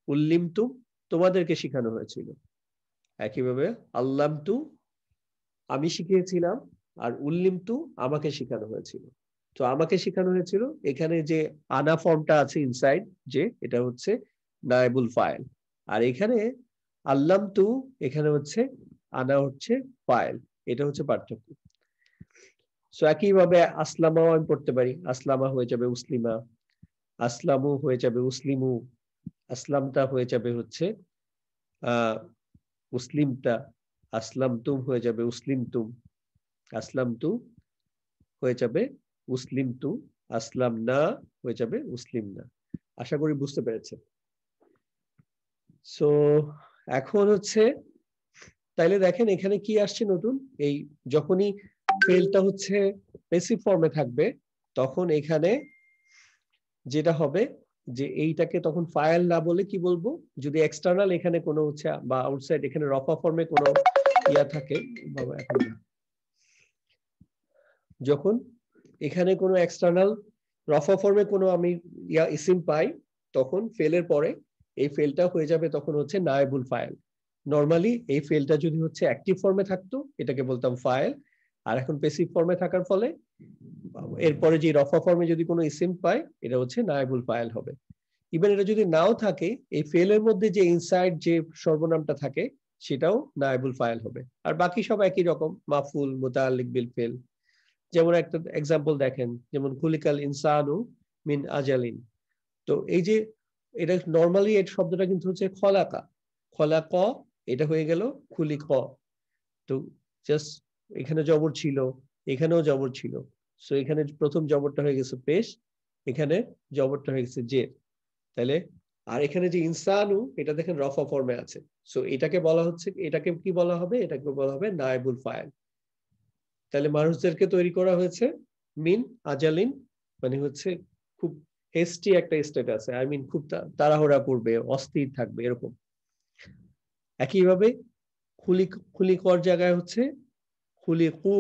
উল্লিমতুম, তোমাদেরকে শেখানো হয়েছিল। একইভাবে আল্লামতু, আমি শিখিয়েছিলাম, আর উল্লিমতু, আমাকে শেখানো হয়েছিল। তো আমাকে শেখানো হয়েছিল, এখানে যে আনা ফর্মটা আছে ইনসাইড, যে এটা হচ্ছে নায়েবুল ফাইল। আর এখানে আল্লামতু, এখানে হচ্ছে আনা হচ্ছে ফাইল। এটা হচ্ছে পার্থক্য। সো একইভাবে আসলামাও আমি পড়তে পারি, আসলামা হয়ে যাবে উসলিমা, আসলামু হয়ে যাবে উসলিমু, আসলামতা হয়ে যাবে হচ্ছে আহ মুসলিমটা, আসলামতুম হয়ে যাবে উসলিমতুম, আসলামতু হয়ে যাবে উসলিমতু, আসলাম না হয়ে যাবে উসলিম না। আশা করি বুঝতে পেরেছে। সো এখন হচ্ছে, তাইলে দেখেন এখানে কি আসছে নতুন, এই যখনই ফেলটা হচ্ছে প্যাসিভ ফর্মে থাকবে, তখন এখানে যেটা হবে যে এইটাকে তখন ফাইল না বলে কি বলবো, যদি এক্সটার্নাল এখানে কোনো হচ্ছে বা আউটসাইড এখানে রফা ফর্মে কোনো ইয়া থাকে, বাবা এখন না, যখন এখানে কোনো এক্সটার্নাল রফা ফর্মে কোনো আমি ইয়া ইসিম পাই, তখন ফেলের পরে এই ফেলটা হয়ে যাবে তখন হচ্ছে নায়েবুল ফাইল। নরমালি এই ফেলটা যদি হচ্ছে অ্যাক্টিভ ফর্মে থাকতো, এটাকে বলতাম ফাইল। আর এখন প্যাসিভ ফর্মে থাকার ফলে এরপরে যে রফা ফর্মে যদি কোনো ইসিম পাই, এটা হচ্ছে নায়েবুল ফাইল হবে। ইভেন এটা যদি নাও থাকে, এই ফেলের মধ্যে যে ইনসাইড যে সর্বনামটা থাকে, সেটাও নায়েবুল ফাইল হবে। আর বাকি সব একই রকম, মাফুল, মুতাআল্লিক বিল ফেল। যেমন একটা এক্সাম্পল দেখেন, যেমন খুলিকাল ইনসানু মিন আজালিন। তো এই যে এটা নরমালি এই শব্দটা কিন্তু হচ্ছে খলাকা, খলাক, এটা হয়ে গেল খুলিক। তো জাস্ট এখানে জবর ছিল, এখানেও জবর ছিল। সো এখানে প্রথম জবরটা হয়ে গেছে পেশ, এখানে জবরটা হয়ে গেছে জের। তাহলে আর এখানে যে ইনসানু, এটা দেখেন রফা ফর্মে আছে। সো এটাকে বলা হচ্ছে, এটাকে কি বলা হবে, এটাকে বলা হবে নায়েবুল ফাইল। তাহলে মানুষদেরকে তৈরি করা হয়েছে মিন আজালিন, মানে হচ্ছে খুব হেস্টি একটা স্টেট আছে, আই মিন খুব তাড়াহুড়া করবে, অস্থির থাকবে, এরকম। একইভাবে খুলি, খুলি কর জায়গায় হচ্ছে খুলি কু।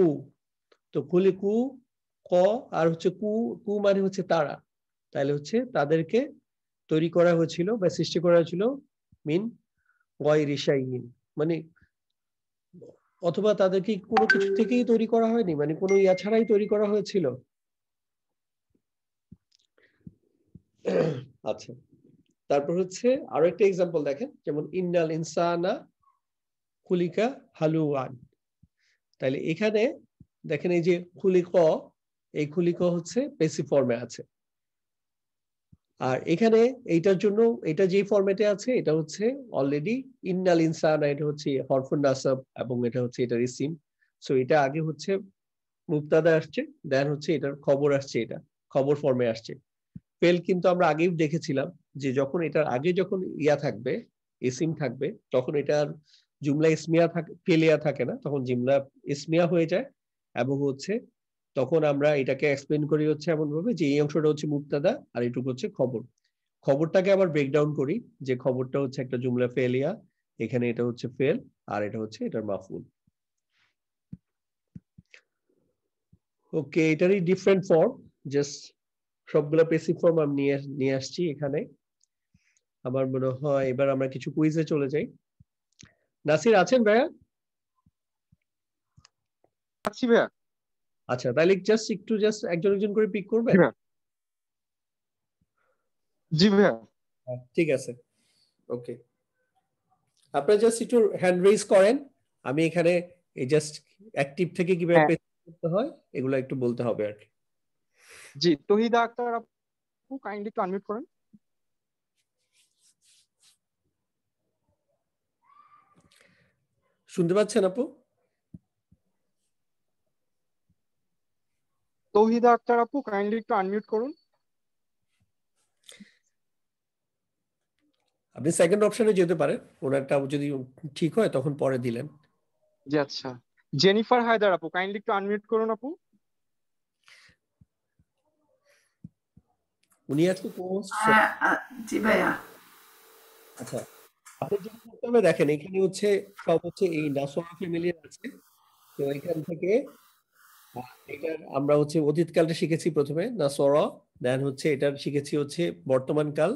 তো খুলি কু, ক, আর হচ্ছে কু, কু মানে হচ্ছে তারা। তাহলে হচ্ছে তাদেরকে তৈরি করা হয়েছিল বা সৃষ্টি করা হয়েছিল মিন গয়রি শাইইন, মানে অথবা তাদেরকে কোনো কিছু থেকেই তৈরি করা হয়নি, মানে কোনো ইয়া ছাড়াই তৈরি করা হয়েছিল। আচ্ছা, তারপর হচ্ছে আরো একটা এক্সাম্পল দেখেন, যেমন ইন্নাল ইনসানা খুলিকা হালুয়ান। তাহলে এখানে দেখেন এই যে খুলিক, এই খুলিক হচ্ছে পেসিভ ফর্মে আছে। আর এখানে এইটার জন্য, এটা যে ফরম্যাটে আছে, এটা হচ্ছে অলরেডি ইন্নাল ইনসানা, এটা হচ্ছে হরফুন নাসাব এবং এটা হচ্ছে এটার ইসিম। সো এটা আগে হচ্ছে মুবতাদা আসছে, দেন হচ্ছে এটার খবর আসছে, এটা খবর ফর্মে আসছে। ফেল কিন্তু আমরা আগেই দেখেছিলাম যে যখন এটার আগে যখন ইয়া থাকবে, ইসিম থাকবে, তখন এটার জুমলা ইসমিয়া থাকে, ফেলিয়া থাকে না, তখন জুমলা ইসমিয়া হয়ে যায়। এবং হচ্ছে তখন আমরা এটাকে এক্সপ্লেন করি হচ্ছে এমন ভাবে যে এই অংশটা হচ্ছে মুবতাদা আর এটুকু হচ্ছে খবর। খবরটাকে আবার ব্রেকডাউন করি, যে খবরটা হচ্ছে একটা জুমলা ফেলিয়া, এখানে এটা হচ্ছে ফেল, আর এটা হচ্ছে এটার মাফুল। ওকে, এটারই ডিফারেন্ট ফর্ম, জাস্ট সবগুলো বেসিক ফর্ম আমি নিয়ে আসছি এখানে। আমার মনে হয় এবার আমরা কিছু কুইজে চলে যাই। নাসির আছেন ভাইয়া? আছি ভাইয়া। আচ্ছা, তাহলে জাস্ট একটু জাস্ট একজন একজন করে পিক জি করবেন। ভাইয়া। জি ভাইয়া। ঠিক আছে, ওকে। আপনারা জাস্ট একটু হ্যান্ড রেজ করেন, আমি এখানে এই জাস্ট অ্যাক্টিভ থেকে কিভাবে হ্যাঁ, পেসিভ করতে হয় এগুলো একটু বলতে হবে আর কি। জি তহিদা আক্তার আপু কাইন্ডলি একটু আনমিউট করেন। শুনতে পাচ্ছেন আপু? তৌহিদা আক্তার আপু কাইন্ডলি একটু আনমিউট করুন। আপনি সেকেন্ড অপশনে যেতে পারেন, ওনারটা যদি ঠিক হয় তখন পরে দিলেন। জি আচ্ছা। জেনিফার হায়দার আপু কাইন্ডলি একটু আনমিউট করুন আপু। উনি আজকে পোস্ট। হ্যাঁ, জি ভাইয়া। আচ্ছা, আপনি যেটা করতে হবে দেখেন, এখানে হচ্ছে সব হচ্ছে এই নাসোয়া ফ্যামিলির আছে। তো এখান থেকে এটার আমরা হচ্ছে অতীতকালটা শিখেছি প্রথমে নাসরা, দেন হচ্ছে এটার শিখেছি হচ্ছে বর্তমান কাল,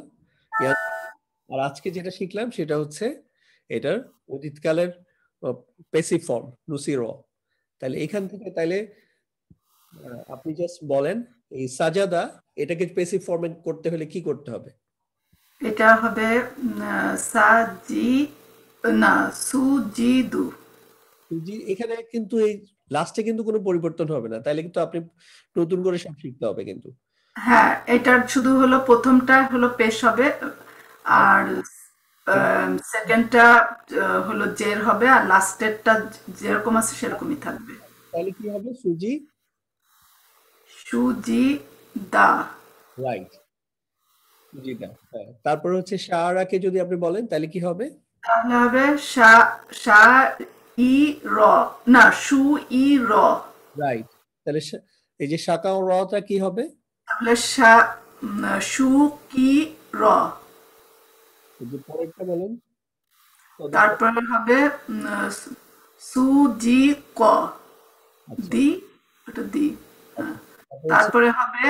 আর আজকে যেটা শিখলাম সেটা হচ্ছে এটার অতীতকালের পেসিভ ফর্ম নুসির। তাহলে এখান থেকে তাইলে আপনি জাস্ট বলেন এই সাজাদা এটাকে পেসিভ ফর্মে করতে হলে কি করতে হবে? এটা হবে সাজি না সুজিদু। জি, এখানে কিন্তু এই লাস্টে কিন্তু কোনো পরিবর্তন হবে না, তাইলে কিন্তু আপনি নতুন করে সব শিখতে হবে কিন্তু। হ্যাঁ, এটার শুধু হলো প্রথমটা হলো পেশ হবে, আর সেকেন্ডটা হলো জের হবে, আর লাস্টেরটা যেরকম আছে সেরকমই থাকবে। তাহলে কি হবে? সুজি। সুজি দা। রাইট। সুজিদা, হ্যাঁ। তারপর হচ্ছে শাহরাকে যদি আপনি বলেন তাহলে কি হবে? তাহলে হবে সা সা ই র, না সু ই র। রাইট। তাহলে এই যে শাকা ও রটা কি হবে? তাহলে সু কি র। এই যে পরেরটা বলেন। তারপরে হবে সুজি ক। আচ্ছা, দি, ওটা দি। হ্যাঁ। তারপর হচ্ছে তারপরে হবে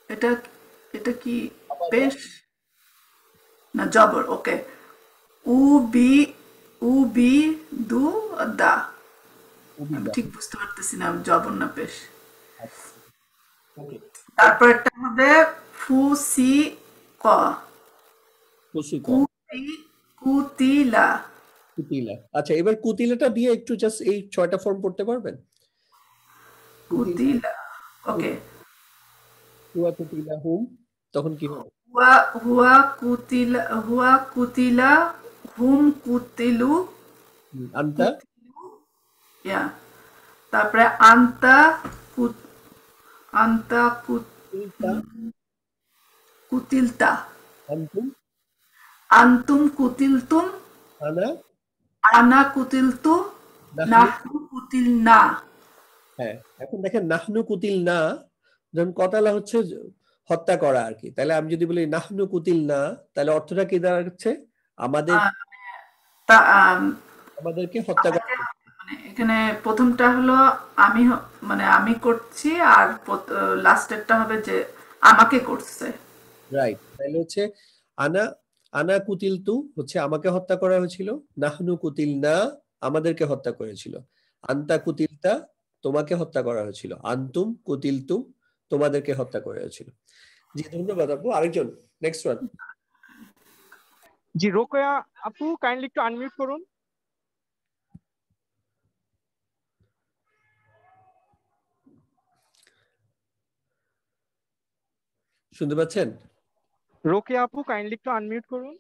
এটা, এটা কি আবাদা, পেশ না জবর? ওকে। উ বি, উ বি দু দা। আমি উবিদা। ঠিক বুঝতে পারতেছি না জবর না পেশ। আচ্ছা, ওকে। তারপরেরটা হবে ফু সি ক। কুসিক, কুতি, কুতিলা। কুতিলা। আচ্ছা, এবার কুতিলাটা দিয়ে একটু জাস্ট এই 6টা ফর্ম পড়তে পারবেন? কুতিলা, কুতিলা। ওকে। হুয়া কুতিলা হুম, তখন কি হবে? হুয়া, হুয়া কুতিলা, হুয়া কুতিলা, হুম কুতিলু, আনতা, কুতিলু, ইয়া। তারপরে আন্তা কুত, আন্তা কুত, ইলতা, কুতিলতা। আনতুম, আন্তুম কুতিলতুম, আনা, আনা কুতিলতু, নাহনু। নাহনু কুতিলনা। হ্যাঁ, এখন দেখেন নাহনু কুতিল না, যখন কতালা হচ্ছে হত্যা করা আর কি, তাহলে আমি যদি বলি নাহনু কুতিল না, তাহলে অর্থটা কি দাঁড়াচ্ছে? আমাদের, আহ, তা আমাদেরকে হত্যা করা আমাকে, হয়েছে। মানে এখানে প্রথমটা হলো আমি মানে আমি করছি, আর লাস্টেরটা হবে যে আমাকে করছে। রাইট, তাহলে হচ্ছে আনা, আনা কুতিল তু হচ্ছে আমাকে হত্যা করা হয়েছিল, নাহনু কুতিল না আমাদেরকে হত্যা করেছিল, আন্তা কুতিলতা তোমাকে হত্যা করা হয়েছিল, আন্তুম কুতিল তুম তোমাদেরকে হত্যা করা হয়েছিল। জি, ধন্যবাদ আপু। আরেকজন, নেক্সট ওয়ান। জি, রোকেয়া আপু কাইন্ডলি একটু আনমিউট করুন। শুনতে পাচ্ছেন? রোকেয়া আপু কাইন্ডলি একটু আনমিউট করুন।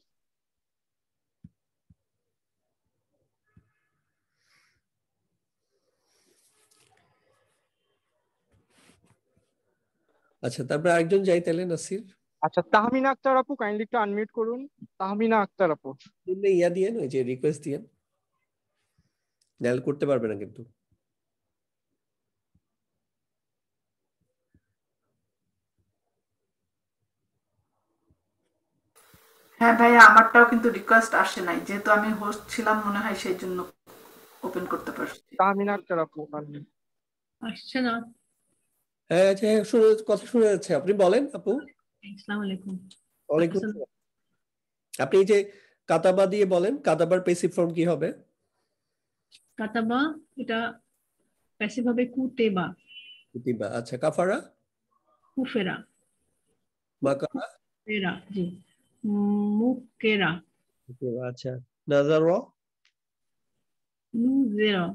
আচ্ছা, তারপরে আরেকজন যাই তাহলে, নাসির। আচ্ছা, তাহমিনা আক্তার আপু কাইন্ডলি একটু আনমিউট করুন। তাহমিনা আক্তার আপু। ইয়া দিয়েন, ওই যে রিকোয়েস্ট দিয়েন, নাইলে করতে পারবে না কিন্তু। হ্যাঁ ভাইয়া, আমারটাও কিন্তু রিকোয়েস্ট আসে নাই, যেহেতু আমি হোস্ট ছিলাম মনে হয় সেই জন্য ওপেন করতে পারছি। তাহমিনা আক্তার আপু unmute। আসছে না। হ্যাঁ, আচ্ছা, হ্যাঁ, কথা শুনে যাচ্ছে, আপনি বলেন আপু। আসসালামু আলাইকুম। ওয়ালাইকুম আসসালাম। আপনি এই যে কাতাবা দিয়ে বলেন, কাতাবার পেসিভ ফর্ম কি হবে? কাতাবা, এটা প্যাসিভ হবে কুতেবা। কুতিবা। আচ্ছা, কাফারা, কুফেরা। মাকারা, কুফেরা, জি। মুকেরা। কুতিবা। আচ্ছা, নাজারা। নুজেরা।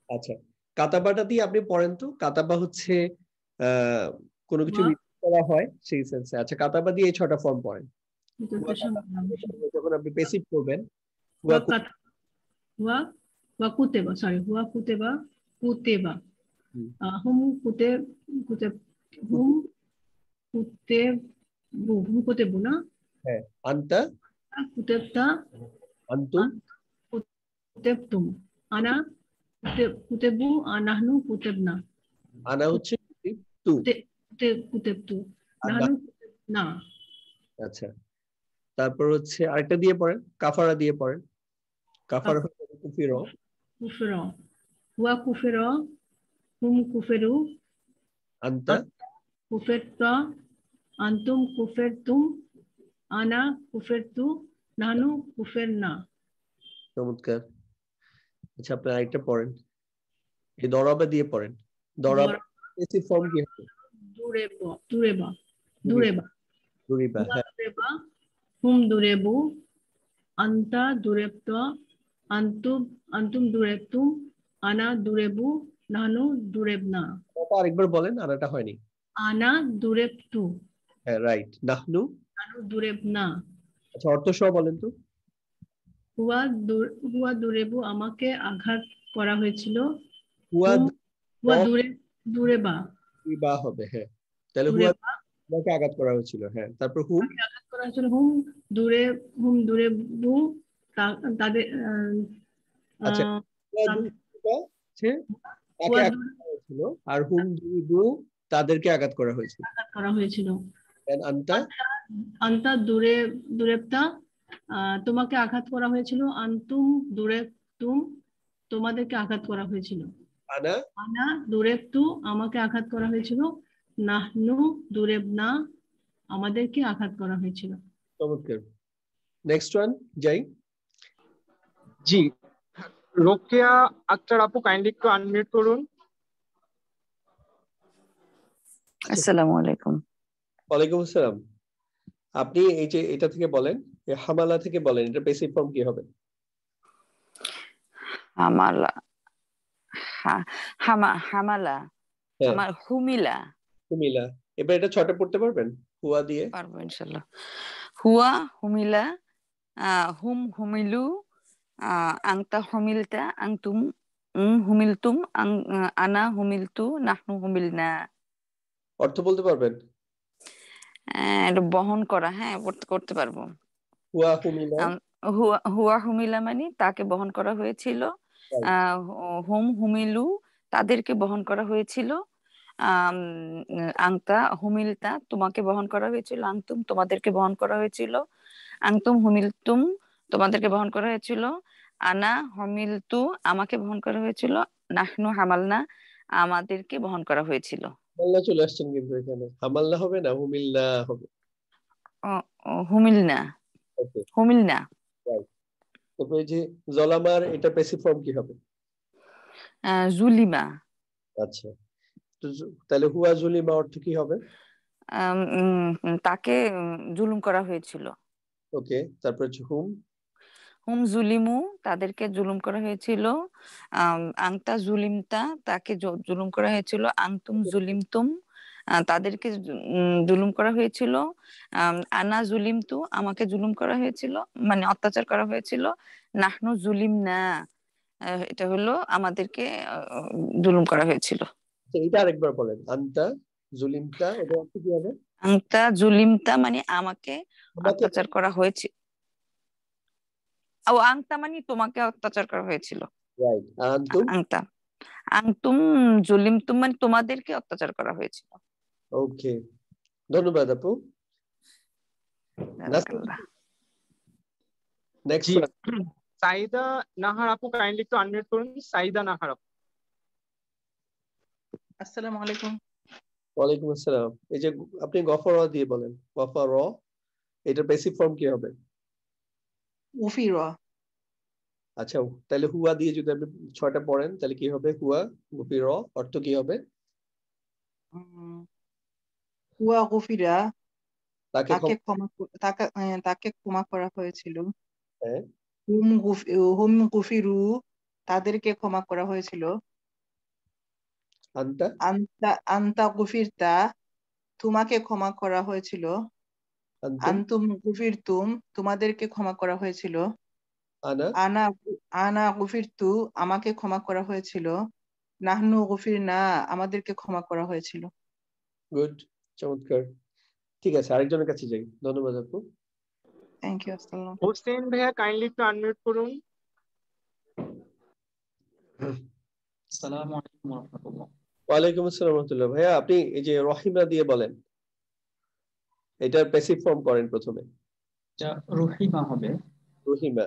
আচ্ছা, কাতাবাটা দিয়ে আপনি পড়েন তো। কাতাবা হচ্ছে আহ কোনো কিছু ওয়া, রিপিট করা হয় সেই সেন্সে। আচ্ছা, কাতাবা দিয়ে এই 6টা ফর্ম পড়েন। হুয়া চতুর্থ কাতাবা, সংগ্রাম। যখন আপনি পেসিভ করবেন, হুয়া ওয়া কাত, ওয়া, ওয়া কুতেবা, সরি, ওয়া কুতেবা, কুতেবা। হুম কুতে, কুতে, হুম কুতে, হুম কুতেবু না? হ্যাঁ, আনতা, কুতেবতা, আনতুম, কুতেবতুম, আনা কুতেবু, নাহনু কুতেবনা। আনা হচ্ছে তু, কুতেবতু, আর না। নাহনু না। আচ্ছা, তারপর হচ্ছে আরেকটা দিয়ে পড়েন, কাফারা দিয়ে পড়েন। কাফারা হচ্ছে কুফির। কুফের, হুয়া কুফের, হুম কুফেরু আন্তা কুফেরতা আন্তুম কুফেরতুম আনা কুফেরতু নাহনু কুফেরনা। চমৎকার। আচ্ছা আপনি আরেকটা পড়েন, এই দরাবা দিয়ে পড়েন। দরাবা পেসিভ ফর্ম কি হবে? দুরেবা দুরেবা দুরেবা দুরিবা। হুয়া হ্যাঁ, দুরেবা হুম দুরেবু আন্তা দুরেবতা আন্তুম আন্তুম দুরেবতুম আনা দুরেবু নাহনু দুরেবনা। ওটা আরেকবার বলেন, আনাটা হয়নি। আনা দুরেবতু হ্যাঁ রাইট। নাহনু। নাহনু দুরেবনা। আচ্ছা অর্থ সহ বলেন তো। হুয়া দুরেবু আমাকে আঘাত করা হয়েছিল। হুয়া হুয়া দুরেবা দুরিবা হবে। হ্যাঁ, তাহলে হুয়া দুরেবা তোমাকে আঘাত করা হয়েছিল। হ্যাঁ, তারপর হুম। আঘাত করা হয়েছিল। হুম দুরেবু তাদের আচ্ছা, হুয়া তাদের দুরিবা হচ্ছে তাকে হুয়া আঘাত করা হয়েছিল, আর হুম দুরিবু তাদেরকে আঘাত করা হয়েছিল। আঘাত করা হয়েছিল। And আন্তা আন্তা দুরেবতা তোমাকে আঘাত করা হয়েছিল। আন্তুম দুরেবতুম তোমাদেরকে আঘাত করা হয়েছিল। আনা আনা দুরেবতু আমাকে আঘাত করা হয়েছিল। নাহনু দুরেবনা আমাদেরকে আঘাত করা হয়েছিল। চমৎকার। নেক্সট ওয়ান যাই। জি, রোকেয়া আক্তার আপু কাইন্ডলি একটু আনমিউট করুন। আসসালামু আলাইকুম। ওয়ালাইকুম আসসালাম। আপনি এই যে এটা থেকে বলেন, হামালা থেকে বলেন, এটা পেসিভ ফর্ম কি হবে? হামালা হামালা হ্যাঁ, আমার হুমিলা। কুমিলা। এবার এটা ছটা পড়তে পারবেন হুয়া দিয়ে? পারবো ইনশাল্লাহ। হুয়া হুমিলা হুম হুমিলু আংতা হুমিলতা আংতুম হুমিলতুম আনা হুমিলতু নাহনু হুমিলনা। অর্থ বলতে পারবেন? এটা বহন করা, হ্যাঁ করতে পারবো। হুয়া কুমিলা। হুয়া হুমিলা মানে তাকে বহন করা হয়েছিল। হুম হুমিলু তাদেরকে বহন করা হয়েছিল। আম, আংতা হুমিলতা তোমাকে বহন করা হয়েছিল। আংতুম তোমাদেরকে বহন করা হয়েছিল। আংতুম হুমিলতুম তোমাদেরকে বহন করা হয়েছিল। আনা হুমিলতু আমাকে বহন করা হয়েছিল। নাহনু হামালনা আমাদেরকে বহন করা হয়েছিল। হামাল্লা চলে আসছেন কিন্তু এখানে, হামাল্লা হবে না, হুমিল্লা হবে। হুমিলনা ওকে, হুমিলনা রাইট। তারপরে এই যে জলামার, এটা পেসিভ ফর্ম কি হবে? জুলিমা আচ্ছা, তো তাহলে হুয়া জুলিমা অর্থ কি হবে? তাকে জুলুম করা হয়েছিল। ওকে, তারপর হচ্ছে হুম। হুম জুলিমু তাদেরকে জুলুম করা হয়েছিল। আংতা জুলিমতা তাকে জুলুম করা হয়েছিল। আংতুম জুলিমতুম তাদেরকে জুলুম করা হয়েছিল। আনা জুলিমতু আমাকে জুলুম করা হয়েছিল, মানে অত্যাচার করা হয়েছিল। নাহনু জুলিম না এটা হলো আমাদেরকে জুলুম করা হয়েছিল। আচ্ছা, এটা আরেকবার বলেন, আন্তা জুলিমতা, এটা অর্থ কি হবে? আংতা জুলিমতা মানে আমাকে আমাকে। অত্যাচার করা হয়েছে। ও আংতা মানে তোমাকে অত্যাচার করা হয়েছিল। রাইট। আর আন্তুম? আংতা আংতুম জুলিমতুম মানে তোমাদেরকে অত্যাচার করা হয়েছিল। ওকে, ধন্যবাদ আপু। জাযাকাল্লাহ। Next G, one. Saida Nahar আপু কাইন্ডলি একটু আনমিউট করুন। সাইদা নাহার আপু। আসসালামু আলাইকুম। ওয়ালাইকুম আসসালাম। এই যে আপনি গফর দিয়ে বলেন, গফর, এটা বেসিক ফর্ম কি হবে? উফিরা। আচ্ছা, তাহলে হুয়া দিয়ে যদি আপনি ছয়টা পড়েন তাহলে কি হবে? হুয়া গুফির, অর্থ কি হবে? হুয়া গুফিরা তাকে তাকে ক্ষমা করা হয়েছিল। হ্যাঁ, হুম গুফিরু তাদেরকে ক্ষমা করা হয়েছিল। আন্তা আন্তা আন্তা গুফিরতা তোমাকে ক্ষমা করা হয়েছিল। আন্তুম আন্তুম গুফিরতুম তোমাদেরকে ক্ষমা করা হয়েছিল। আনা। আনা আনা গুফিরতু আমাকে ক্ষমা করা হয়েছিল। নাহনু গুফিরনা আমাদেরকে ক্ষমা করা হয়েছিল। গুড, চমৎকার। ঠিক আছে, আরেকজনের কাছে যাই। ধন্যবাদ আপু। Thank you. আসসালাম। হোসেন ভাইয়া কাইন্ডলি একটু আনমিউট করুন। আসসালামু আলাইকুম ওয়া রাহমাতুল্লাহ। ওয়ালাইকুম আসসালাম রহমতুল্লাহ। ভাইয়া আপনি এই যে রহিমা দিয়ে বলেন, এটার প্যাসিভ ফর্ম করেন প্রথমে। যা রহিমা হবে। রহিমা।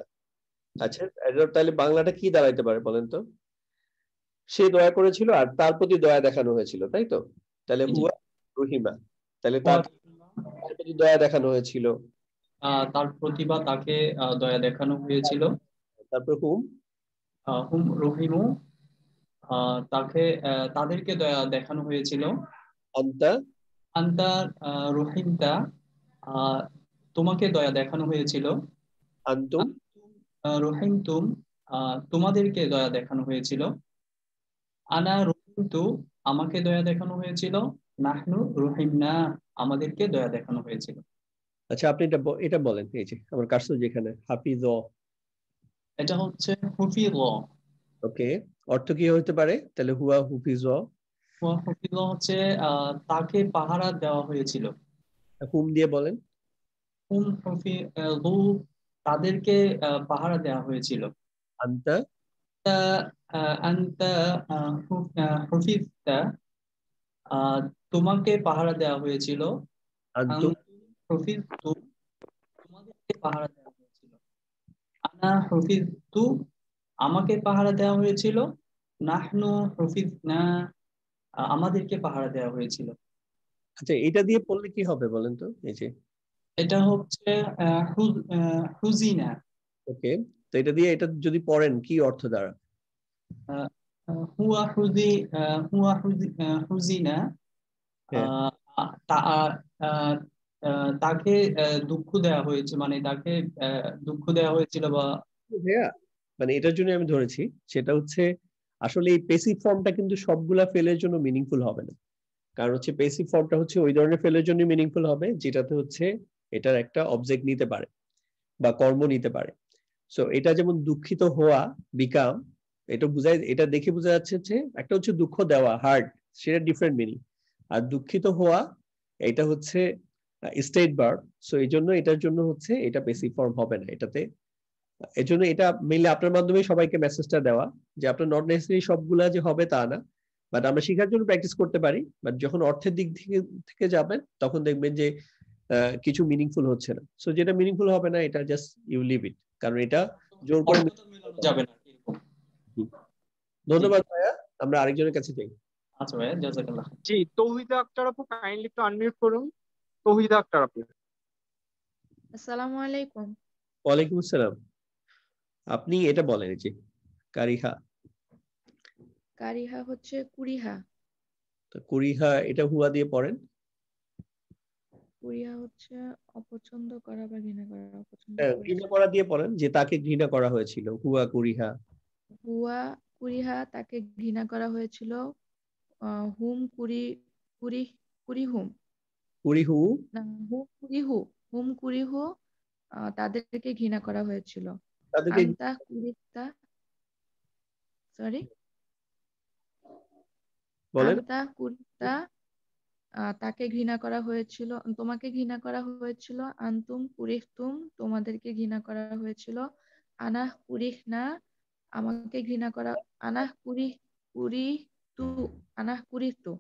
আচ্ছা, এটা তাহলে বাংলাটা কি দাঁড়াইতে পারে বলেন তো? সে দয়া করেছিল আর তার প্রতি দয়া দেখানো হয়েছিল, তাই তো? তাহলে জি। হুয়া রহিমা, তাহলে হুয়া তার প্রতি দয়া দেখানো হয়েছিল। তার প্রতিভা তাকে দয়া দেখানো হয়েছিল। তারপর হুম হুম রহিমু তাকে তাদেরকে দয়া দেখানো হয়েছিল। আন্তা আন্তা রহিমতা তোমাকে দয়া দেখানো হয়েছিল। আন্তুম রহিমতুম তোমাদেরকে দয়া দেখানো হয়েছিল। আনা রহিমতু আমাকে দয়া দেখানো হয়েছিল। নাহনু রহিমনা আমাদেরকে দয়া দেখানো হয়েছিল। আচ্ছা, আপনি এটা বলেন, এই যে আমার কার্সর যেখানে হাফিজ, এটা হচ্ছে হুফিজ। ওকে, অর্থ কি হতে পারে তাহলে? হুয়া হুফিজ, হুফিজ হচ্ছে তাকে পাহারা দেওয়া হয়েছিল। হুম দিয়ে বলেন। হুম হুফিজ তাদেরকে পাহারা দেওয়া হয়েছিল। আন্তা আন্তা হুফিজতা তোমাকে পাহারা দেওয়া হয়েছিল। আন্তুম আনতুম হুফিজতুম তোমাদেরকে পাহারা দেওয়া হয়েছিল। আনা হুফিজতু আমাকে পাহারা দেওয়া হয়েছিল। নাহনু হুফিজনা আমাদেরকে পাহারা দেওয়া হয়েছিল। আচ্ছা, এটা দিয়ে পড়লে কি হবে বলেন তো? এই যে এটা হচ্ছে হুজিনা। ওকে, তো এটা দিয়ে এটা যদি পড়েন কি অর্থ দ্বারা? আহ, হুয়া হুজি হুজিনা হ্যাঁ, তাকে দুঃখ দেওয়া হয়েছে, মানে তাকে দুঃখ দেওয়া হয়েছিল বা ভাইয়া, মানে এটার জন্য আমি ধরেছি সেটা হচ্ছে আসলে এই পেসিভ ফর্মটা কিন্তু সবগুলা ফেলের জন্য মিনিংফুল হবে না। কারণ হচ্ছে পেসিভ ফর্মটা হচ্ছে ওই ধরনের ফেলের জন্য মিনিংফুল হবে যেটাতে হচ্ছে এটার একটা অবজেক্ট নিতে পারে বা কর্ম নিতে পারে। সো এটা যেমন দুঃখিত হওয়া, বিকাম, এটা বুঝায়, এটা দেখে বোঝা যাচ্ছে যে একটা হচ্ছে দুঃখ দেওয়া, হার্ট, সেটা ডিফারেন্ট মিনিং। আর দুঃখিত হওয়া এটা হচ্ছে স্টেট ভার্ব। সো এই জন্য এটার জন্য হচ্ছে এটা পেসিভ ফর্ম হবে না এটাতে। এই জন্য এটা মেইনলি আপনার মাধ্যমে সবাইকে মেসেজটা দেওয়া যে আপনার নট নেসেসারি সবগুলা যে হবে তা না, বাট আমরা শেখার জন্য প্র্যাকটিস করতে পারি। বাট যখন অর্থের দিক থেকে যাবেন তখন দেখবেন যে কিছু মিনিংফুল হচ্ছে না। সো যেটা মিনিংফুল হবে না এটা জাস্ট ইউ লিভ ইট, কারণ এটা জোর করে অর্থটা মেলানো যাবে না এরকম। জি। ধন্যবাদ ভাইয়া, আমরা আরেকজনের কাছে যাই। আচ্ছা ভাইয়া, জাযাকাল্লাহ। জি, তৌহিদা আক্তার আপু কাইন্ডলি একটু আনমিউট করুন। তৌহিদা আক্তার আপু। আসসালামু আলাইকুম। ওয়ালাইকুম আসসালাম। আপনি এটা বলেন, এই যে কারিহা, কারিহা হচ্ছে কুরিহা। তো কুরিহা এটা হুয়া দিয়ে পড়েন। কুরিহা হচ্ছে অপছন্দ করা বা ঘৃণা করা, অপছন্দ ঘৃণা করেছে। করা দিয়ে পড়েন, যে তাকে ঘৃণা করা হয়েছিল, হুয়া কুরিহা। হুয়া কুরিহা তাকে ঘৃণা করা হয়েছিল। হুম কুরি কুরিহুম কুরিহু না হুম কুরিহু হুম কুরিহু তাদেরকে ঘৃণা করা হয়েছিল। তাদেরকে আন্তা কুরিতা সরি বলেন। আন্তা কুরিতা তাকে ঘৃণা করা হয়েছিল, তোমাকে ঘৃণা করা হয়েছিল। আন্তুম কুরিহতুম তোমাদেরকে ঘৃণা করা হয়েছিল। আনাহ কুরিহনা আমাকে ঘৃণা করা। আনাহ কুরিহতু আনাহ কুরিহতু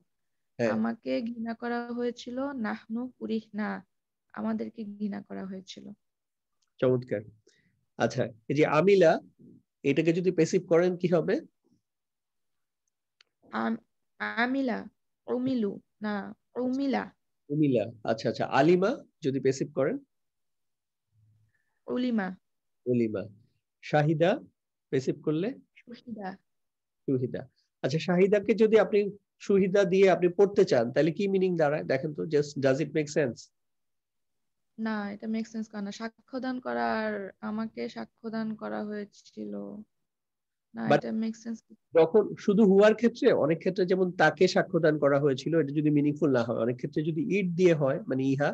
হ্যাঁ, আমাকে ঘৃণা করা হয়েছিল। নাহনু কুরিহনা আমাদেরকে ঘৃণা করা হয়েছিল। চমৎকার। আচ্ছা, এই যে আমিলা, এটাকে যদি পেসিভ করেন কি হবে? আমিলা উমিলু না উমিলা উমিলা। আচ্ছা আচ্ছা, আলিমা যদি পেসিভ করেন? উলিমা উলিমা। শাহিদা পেসিভ করলে? সুহিদা সুহিদা। আচ্ছা, শাহিদাকে যদি আপনি সুহিদা দিয়ে আপনি পড়তে চান তাহলে কি মিনিং দাঁড়ায় দেখেন তো, just does it make sense? না, এটা মেক সেন্স করে না। সাক্ষ্যদান করার আমাকে সাক্ষ্যদান করা হয়েছিল, না বাট এটা মেক সেন্স। যখন শুধু হুয়ার ক্ষেত্রে, অনেক ক্ষেত্রে যেমন তাকে সাক্ষ্যদান করা হয়েছিল, এটা যদি মিনিংফুল না হয়, অনেক ক্ষেত্রে যদি ইট দিয়ে হয় মানে ইহা,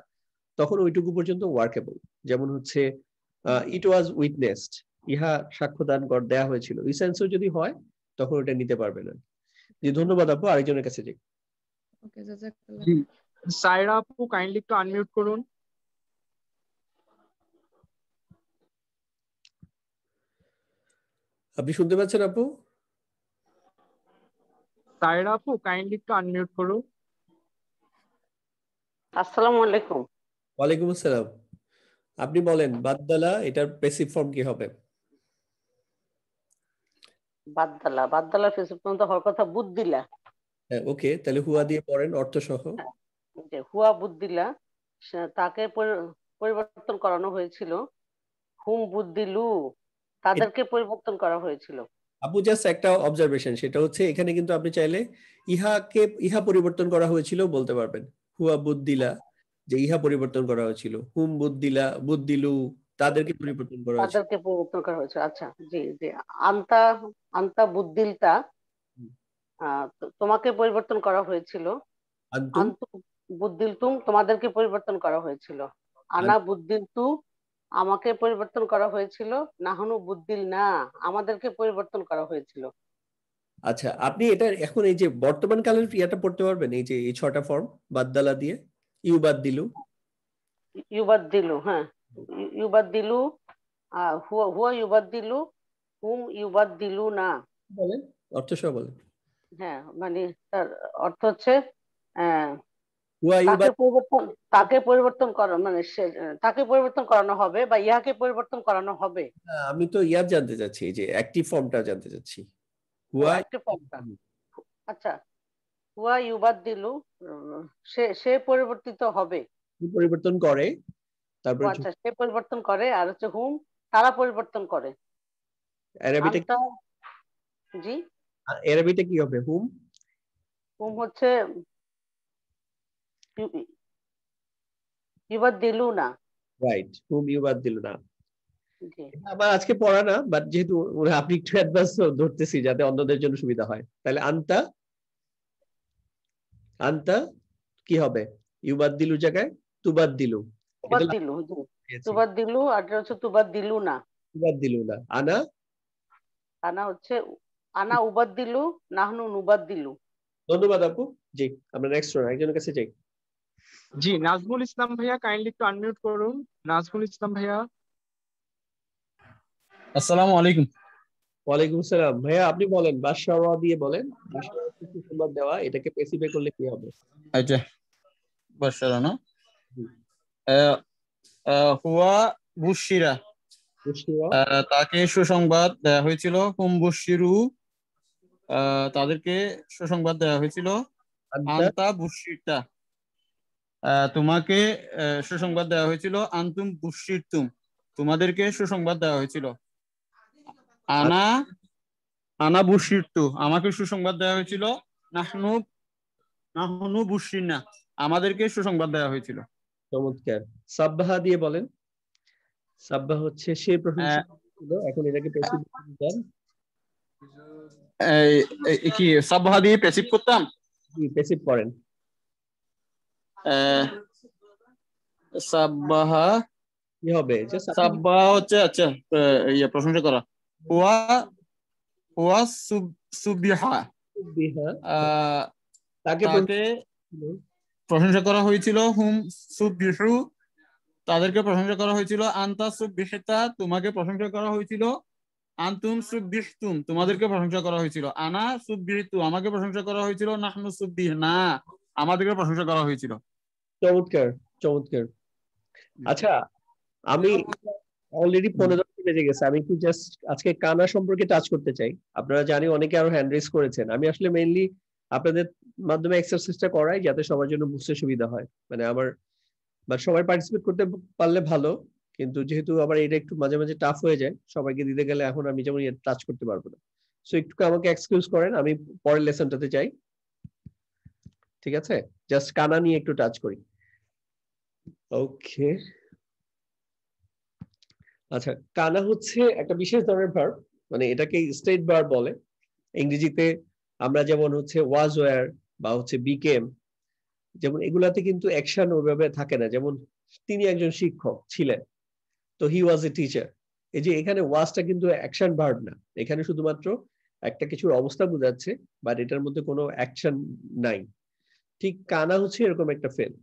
তখন ওইটুকু পর্যন্ত ওয়ার্কেবল। যেমন হচ্ছে ইট ওয়াজ উইটনেসড, ইহা সাক্ষ্যদান দেয়া হয়েছিল, এই সেন্সও যদি হয় তখন ওটা নিতে পারবে না। জি ধন্যবাদ আপু, আরেকজনের কাছে যাই। ওকে, জাযাকাল্লাহ। জি, সায়রা আপু কাইন্ডলি একটু আনমিউট করুন। আপনি শুনতে পাচ্ছেন আপু? সায়রা আপু কাইন্ডলি একটু আনমিউট করুন। আসসালামু আলাইকুম। ওয়ালাইকুম আসসালাম। আপনি বলেন বাদদালা এটার প্যাসিভ ফর্ম কি হবে? বাদ্দালা, বাদ্দালা প্রেসিডেন্ট পর্যন্ত হওয়ার কথা বুদ্দিলা। ওকে, তাহলে হুয়া দিয়ে পড়েন অর্থ সহ। হ্যাঁ, যে হুয়া বুদ্দিলা, তাকে পরিবর্তন করানো হয়েছিল। হুম বুদ্দিলু, তাদেরকে পরিবর্তন করা হয়েছিল। আপু জাস্ট একটা অবজারভেশন, সেটা হচ্ছে এখানে কিন্তু আপনি চাইলে ইহা পরিবর্তন করা হয়েছিল বলতে পারবেন। হুয়া বুদ্দিলা, যে ইহা পরিবর্তন করা হয়েছিল। হুম বুদ্দিলা, বুদ্দিলু, তাদেরকে পরিবর্তন করা হয়েছিল। তাদেরকে পরিবর্তন করা হয়েছে। আচ্ছা, জি জি। আন্তা, আন্তা বুদ্দিলতা, তোমাকে পরিবর্তন করা হয়েছিল। আন্তুম, আন্তু বুদ্দিলতুম, তোমাদেরকে পরিবর্তন করা হয়েছিল। আনা বুদ্দিলতু, আমাকে পরিবর্তন করা হয়েছিল। নাহনু বুদ্দিল না, আমাদেরকে পরিবর্তন করা হয়েছিল। আচ্ছা, আপনি এটা এখন এই যে বর্তমান কালের ইয়াটা পড়তে পারবেন, এই যে এই 6টা ফর্ম বাদদালা দিয়ে। ইউবাদদিলু, ইউবাদদিলু, হ্যাঁ, ইউবাদদিলু, হুয়া হুয়া ইউবাদদিলু, হুম ইউবাদদিলু না। বলেন অর্থ সহ বলেন। হ্যাঁ, মানে তার অর্থ হচ্ছে হুয়া তাকে পরিবর্তন করা, মানে তাকে পরিবর্তন করানো হবে বা ইহাকে পরিবর্তন করানো হবে। আমি তো ইয়ার জানতে চাচ্ছি, এই যে অ্যাক্টিভ ফর্মটা জানতে চাচ্ছি। হুয়া, একটা ফর্মটা। আচ্ছা, হুয়া ইউবাদদিলু, সে পরিবর্তিত হবে। পরিবর্তন করে, তারপর আচ্ছা, সে পরিবর্তন করে। আর হচ্ছে হুম, তারা পরিবর্তন করে। আরবিটা, জি, আরবিটা কি হবে? হুম, হুম হচ্ছে ইউবাদদিলু না। রাইট, হুম ইউবাদদিলু না। জি, আমার আজকে পড়া না, বাট যেহেতু আপনি একটু অ্যাডভান্স ধরতেছি যাতে অন্যদের জন্য সুবিধা হয়, তাহলে আন্তা, আন্তা কি হবে? ইউবাদদিলু জায়গায় তুবাদদিলু। এটা তুবাদদিলু, তুবাদদিলু, আর হচ্ছে তুবাদদিলু না। তুবাদদিলু না। আনা, আনা হচ্ছে আনা উবাদদিলু, নাহনু নুবাদদিলু। ধন্যবাদ আপু। জি, আমরা নেক্সট একজনের কাছে যাই। জি, নাজমুল ইসলাম ভাইয়া কাইন্ডলি একটু আনমিউট করুন। নাজমুল ইসলাম ভাইয়া। আসসালামু আলাইকুম। ওয়ালাইকুম আসসালাম। ভাইয়া আপনি বলেন, বাদশাহ দিয়ে বলেন। বাদশাহ সুসংবাদ দেওয়া, এটাকে স্পেসিফাই করলে কি হবে? আচ্ছা, বাদশাহ না, হুয়া বুশিরা, তাকে সুসংবাদ দেওয়া হয়েছিল। হুম বুশিরু, তাদেরকে সুসংবাদ দেওয়া হয়েছিল। আন্তা বুশিরতা, তোমাকে সুসংবাদ দেওয়া হয়েছিল। আন্তুম বুশিরতুম, তোমাদেরকে সুসংবাদ দেওয়া হয়েছিল। আনা আনা বুশিরতু, আমাকে সুসংবাদ দেওয়া হয়েছিল। নাহনু নাহনু বুশিরনা, আমাদেরকে সুসংবাদ দেওয়া হয়েছিল। চমৎকার। সাব্বাহা দিয়ে বলেন। সাব্বাহ হচ্ছে সে প্রশংসা ছিল, এখন এটাকে প্যাসিভ দেন। কি সাব্বাহা দিয়ে প্যাসিভ করতাম? জি, প্যাসিভ করেন। সাব্বাহা কি হবে? যে সাব্বাহা হচ্ছে, আচ্ছা, প্রশংসা করা। হুয়া হুয়া সুববিহা, তাকে প্রশংসা করা হয়েছিল। হুম সুববিহু, তাদেরকে প্রশংসা করা হয়েছিল। আন্তা সুববিহতা, তোমাকে প্রশংসা করা হয়েছিল। আন্তুম সুববিহতুম, তোমাদেরকে প্রশংসা করা হয়েছিল। আনা সুববিহতু, আমাকে প্রশংসা করা হয়েছিল। নাহনু সুববিহনা, আমাদেরকে প্রশংসা করা হয়েছিল। চমৎকার, চমৎকার। আচ্ছা, আমি অলরেডি 15 বেজে গেছে, আমি একটু জাস্ট আজকে কানা সম্পর্কে টাচ করতে চাই। আপনারা জানি অনেকে আরো হ্যান্ড রেজ করেছেন, আমি আসলে মেইনলি আপনাদের মাধ্যমে এক্সারসাইজটা করাই যাতে সবার জন্য বুঝতে সুবিধা হয়। মানে আমার বা সবাই পার্টিসিপেট করতে পারলে ভালো, কিন্তু যেহেতু আবার এটা একটু মাঝে মাঝে টাফ হয়ে যায় সবাইকে দিতে গেলে, এখন আমি যেমন টাচ করতে পারবো না। সো একটু আমাকে এক্সকিউজ করেন, আমি পরের লেসনটাতে যাই। ঠিক আছে, জাস্ট কানা নিয়ে একটু টাচ করি। ওকে, আচ্ছা, কানা হচ্ছে একটা বিশেষ ধরনের ভার্ব, মানে এটাকে স্টেট ভার্ব বলে। ইংরেজিতে আমরা যেমন হচ্ছে ওয়াজ ওয়্যার বা হচ্ছে বিকেম, যেমন এগুলাতে কিন্তু অ্যাকশন ওইভাবে থাকে না। যেমন তিনি একজন শিক্ষক ছিলেন, তো হি ওয়াজ এ টিচার। এই যে এখানে ওয়াজটা কিন্তু অ্যাকশন ভার্ব না, এখানে শুধুমাত্র একটা কিছুর অবস্থা বোঝাচ্ছে, বাট এটার মধ্যে কোনো অ্যাকশন নাই। ঠিক কানা হচ্ছে এরকম একটা ফেল,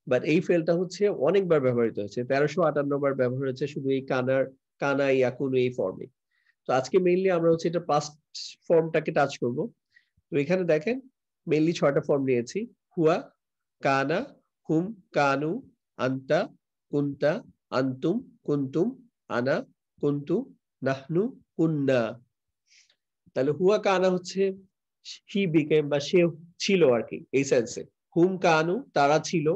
বাট এই ফেলটা হচ্ছে অনেকবার ব্যবহৃত হয়েছে, 1358 বার ব্যবহার হয়েছে শুধু এই কানা ইয়াকুনু এই ফর্মে। তো আজকে মেইনলি আমরা হচ্ছে এটা পাস্ট ফর্মটাকে টাচ করব। তো এখানে দেখেন মেইনলি 6টা ফর্ম নিয়েছি। হুয়া, কানা, হুম, কানু, আন্তা, কুন্তা, আন্তুম, কুন্তুম, আনা, কুন্তু, নাহনু, কুন্না। তাহলে হুয়া কানা হচ্ছে হি বিকেম বা সে ছিল আর কি এই সেন্সে। হুম কানু তারা ছিল,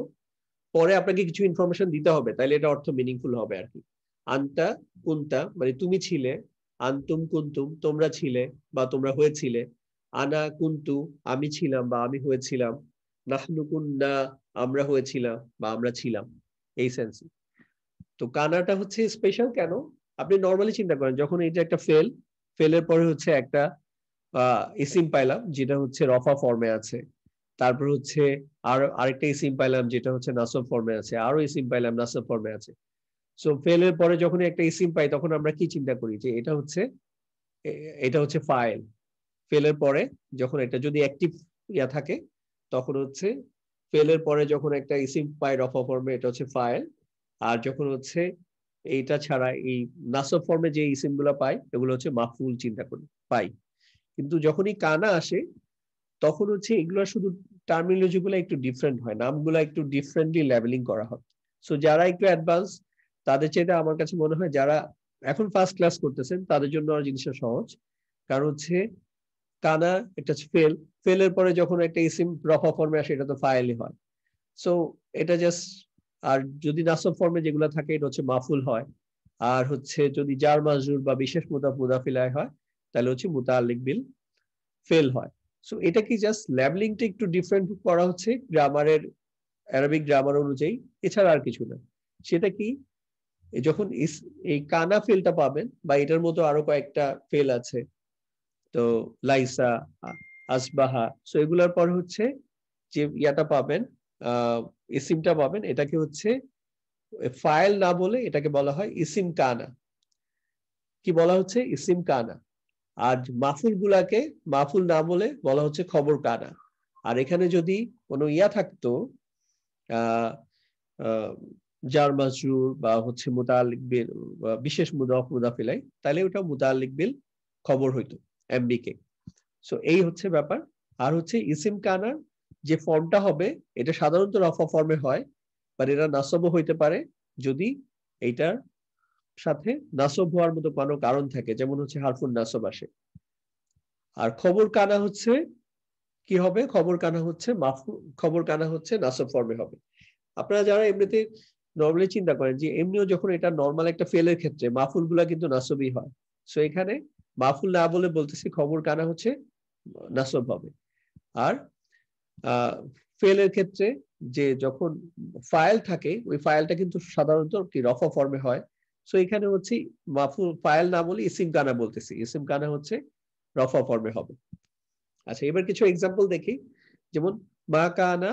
পরে আপনাকে কিছু ইনফরমেশন দিতে হবে, তাহলে এটা অর্থ মিনিংফুল হবে আর কি। আন্তা কুন্তা মানে তুমি ছিলে, আন্তুম কুন্তুম তোমরা ছিলে বা তোমরা হয়েছিলে, আনা কুন্তু আমি ছিলাম বা আমি হয়েছিলাম, নাহনু কুন্না আমরা হয়েছিলাম বা আমরা ছিলাম, এই সেন্সে। তো কানাটা হচ্ছে স্পেশাল কেন, আপনি নর্মালি চিন্তা করেন যখন এটা একটা ফেলের পরে হচ্ছে একটা ইসিম পাইলাম যেটা হচ্ছে রফা ফর্মে আছে, তারপর হচ্ছে আরেকটা ইসিম পাইলাম যেটা হচ্ছে নাসব ফর্মে আছে, আরো ইসিম পাইলাম নাসব ফর্মে আছে। সো ফেলের পরে যখন একটা ইসিম পাই তখন আমরা কি চিন্তা করি যে এটা হচ্ছে ফাইল। ফেলের পরে যখন এটা যদি অ্যাক্টিভ ইয়া থাকে তখন হচ্ছে ফেলের পরে যখন একটা ইসিম পাই রফা ফর্মে এটা হচ্ছে ফাইল, আর যখন হচ্ছে এইটা ছাড়া এই নাসব ফর্মে যে ইসিম গুলা পাই এগুলো হচ্ছে মাফউল চিন্তা করি পাই। কিন্তু যখনই কানা আসে তখন হচ্ছে এগুলো শুধু টার্মিনোলজি গুলো একটু ডিফারেন্ট হয়, নামগুলো একটু ডিফারেন্টলি লেবেলিং করা হয়। সো যারা একটু অ্যাডভান্স তাদের চাইতে আমার কাছে মনে হয় যারা এখন ফার্স্ট ক্লাস করতেছেন তাদের জন্য আর জিনিসটা সহজ, কারণ হচ্ছে কানা একটা ফেলের পরে যখন একটা ইসিম রফা ফর্মে আসে এটা তো ফাইলই হয়। সো এটা জাস্ট, আর যদি নাসব ফর্মে যেগুলো থাকে এটা হচ্ছে মাফুল হয়, আর হচ্ছে যদি জার মাজরুর বা বিশেষ মুদাফ মুদাফিলায় হয় তাহলে হচ্ছে মুতাআল্লিক বিল ফেল হয়। সো এটা কি জাস্ট লেবেলিংটা একটু ডিফারেন্ট করা হচ্ছে গ্রামারের, আরবিক গ্রামার অনুযায়ী, এছাড়া আর কিছু না। সেটা কি যখন এই কানা ফেলটা পাবেন বা এটার মতো আরো কয়েকটা ফেল আছে, তো লাইসা আসবাহা, সো এগুলোর পর হচ্ছে যে ইয়াটা পাবেন ইসিমটা পাবেন, এটাকে হচ্ছে ফাইল না বলে এটাকে বলা হয় ইসিম কানা। কি বলা হচ্ছে ইসিম কানা। আর মাফুল গুলাকে মাফুল না বলে বলা হচ্ছে খবর কানা। আর এখানে যদি কোনো ইয়া থাকতো জার মাজরুর বা হচ্ছে মুতাআল্লিক বিল বিশেষ মুদাফ মুদাফিলাই, তাহলে ওটা মুতাআল্লিক বিল খবর হইতো এমবিকে। সো এই হচ্ছে ব্যাপার। আর হচ্ছে ইসিম কানার যে ফর্মটা হবে এটা সাধারণত রফা ফর্মে হয়, বাট এটা নাসবও হইতে পারে যদি এইটার সাথে নাসব হওয়ার মতো কোনো কারণ থাকে, যেমন হচ্ছে হারফুন নাসব আসে। আর খবর কানা হচ্ছে কি হবে, খবর কানা হচ্ছে খবর কানা হচ্ছে নাসব ফর্মে হবে। আপনারা যারা এমনিতে নর্মালি চিন্তা করেন যে এমনিও যখন এটা নর্মাল একটা ফেলের ক্ষেত্রে মাফুল গুলা কিন্তু নাসবই হয়, সো এখানে মাফুল না বলে বলতেছি খবর কানা হচ্ছে নাসব হবে। আর ফেলের ক্ষেত্রে যে যখন ফাইল থাকে ওই ফাইলটা কিন্তু সাধারণত কি রফা ফর্মে হয়, সো এখানে হচ্ছে মাফুল ফাইল না বলে ইসিম কানা বলতেছি, ইসিম কানা হচ্ছে রফা ফর্মে হবে। আচ্ছা এবার কিছু এক্সাম্পল দেখি, যেমন মা কানা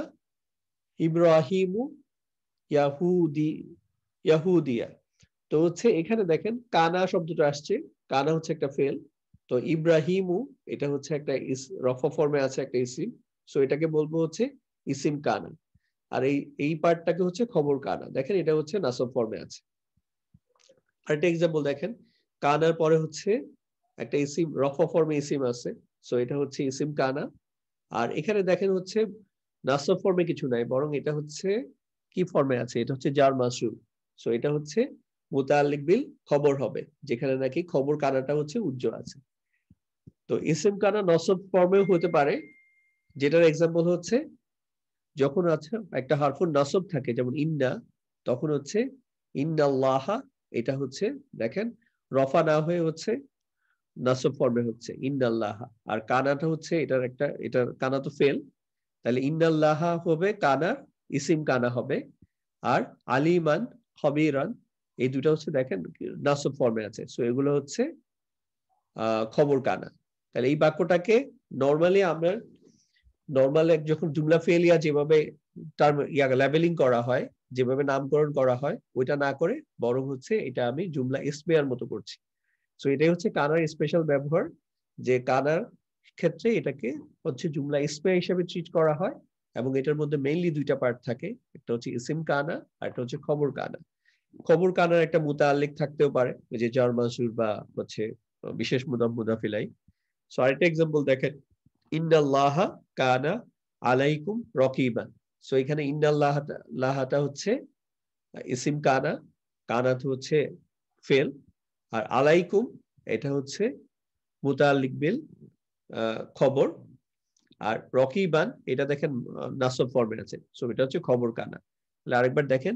ইব্রাহিমু ইয়াহুদিয়া। তো হচ্ছে এখানে দেখেন কানা শব্দটা আসছে, কানা হচ্ছে একটা ফেল, তো ইব্রাহিমু এটা হচ্ছে একটা রফা ফর্মে আছে একটা ইসিম, সো এটাকে বলবো হচ্ছে ইসিম কানা। আর এই পার্টটাকে হচ্ছে খবর কানা, দেখেন এটা হচ্ছে নাসব ফর্মে আছে। আরেকটা এক্সাম্পল দেখেন, কানার পরে হচ্ছে একটা ইসিম রফা ফর্মে ইসিম আছে, সো এটা হচ্ছে ইসিম কানা। আর এখানে দেখেন হচ্ছে নাসব ফর্মে কিছু নাই, বরং এটা হচ্ছে কি ফর্মে আছে, এটা হচ্ছে জার মাজরুর, সো এটা হচ্ছে মুতাআল্লিক বিল খবর হবে, যেখানে নাকি খবর কানাটা হচ্ছে উজ্জ্বল আছে। তো ইসিম কানা নসব ফর্মেও হতে পারে, যেটার এক্সাম্পল হচ্ছে যখন আছে একটা হারফুন নাসব থাকে যেমন ইন্না, তখন হচ্ছে ইন্নাল্লাহা, এটা হচ্ছে দেখেন রফা না হয়ে হচ্ছে নাসব ফর্মে হচ্ছে ইন্নাল্লাহা। আর কানাটা হচ্ছে এটার কানা তো ফেল, তাহলে ইন্নাল্লাহা হবে কানা, ইসিম কানা হবে। আর আলিমান খবিরান এই দুটো হচ্ছে দেখেন নাসব ফর্মে আছে, সো এগুলো হচ্ছে খবর কানা। তাহলে এই বাক্যটাকে নর্মালি আমরা যখন জুমলা ফেলিয়া যেভাবে লেবেলিং করা হয়, যেভাবে নামকরণ করা হয় ওইটা না করে বরং হচ্ছে এটা আমি জুমলা ইসমিয়ার মতো করছি। সো এটাই হচ্ছে কানার স্পেশাল ব্যবহার, যে কানার ক্ষেত্রে এটাকে হচ্ছে জুমলা ইসমিয়া হিসেবে ট্রিট করা হয়, এবং এটার মধ্যে মেইনলি দুইটা পার্ট থাকে, একটা হচ্ছে ইসিম কানা আর একটা হচ্ছে খবর কানা। খবর কানার একটা মুতাআল্লিক থাকতেও পারে, ওই যে জার মাজরুর বা হচ্ছে বিশেষ মুদাফ মুদাফিলাই। সো আরেকটা এক্সাম্পল দেখেন, ইন্নাল্লাহা কানা আলাইকুম রকিবান। সো এখানে ইন্নাল্লাহটা হচ্ছে ইসিম কানা, কানা তো হচ্ছে ফেল, আর আলাইকুম এটা হচ্ছে মুতাআল্লিক বিল খবর, আর রকিবান এটা দেখেন নাসব ফর্মে আছে, সো এটা হচ্ছে খবর কানা। তাহলে আরেকবার দেখেন,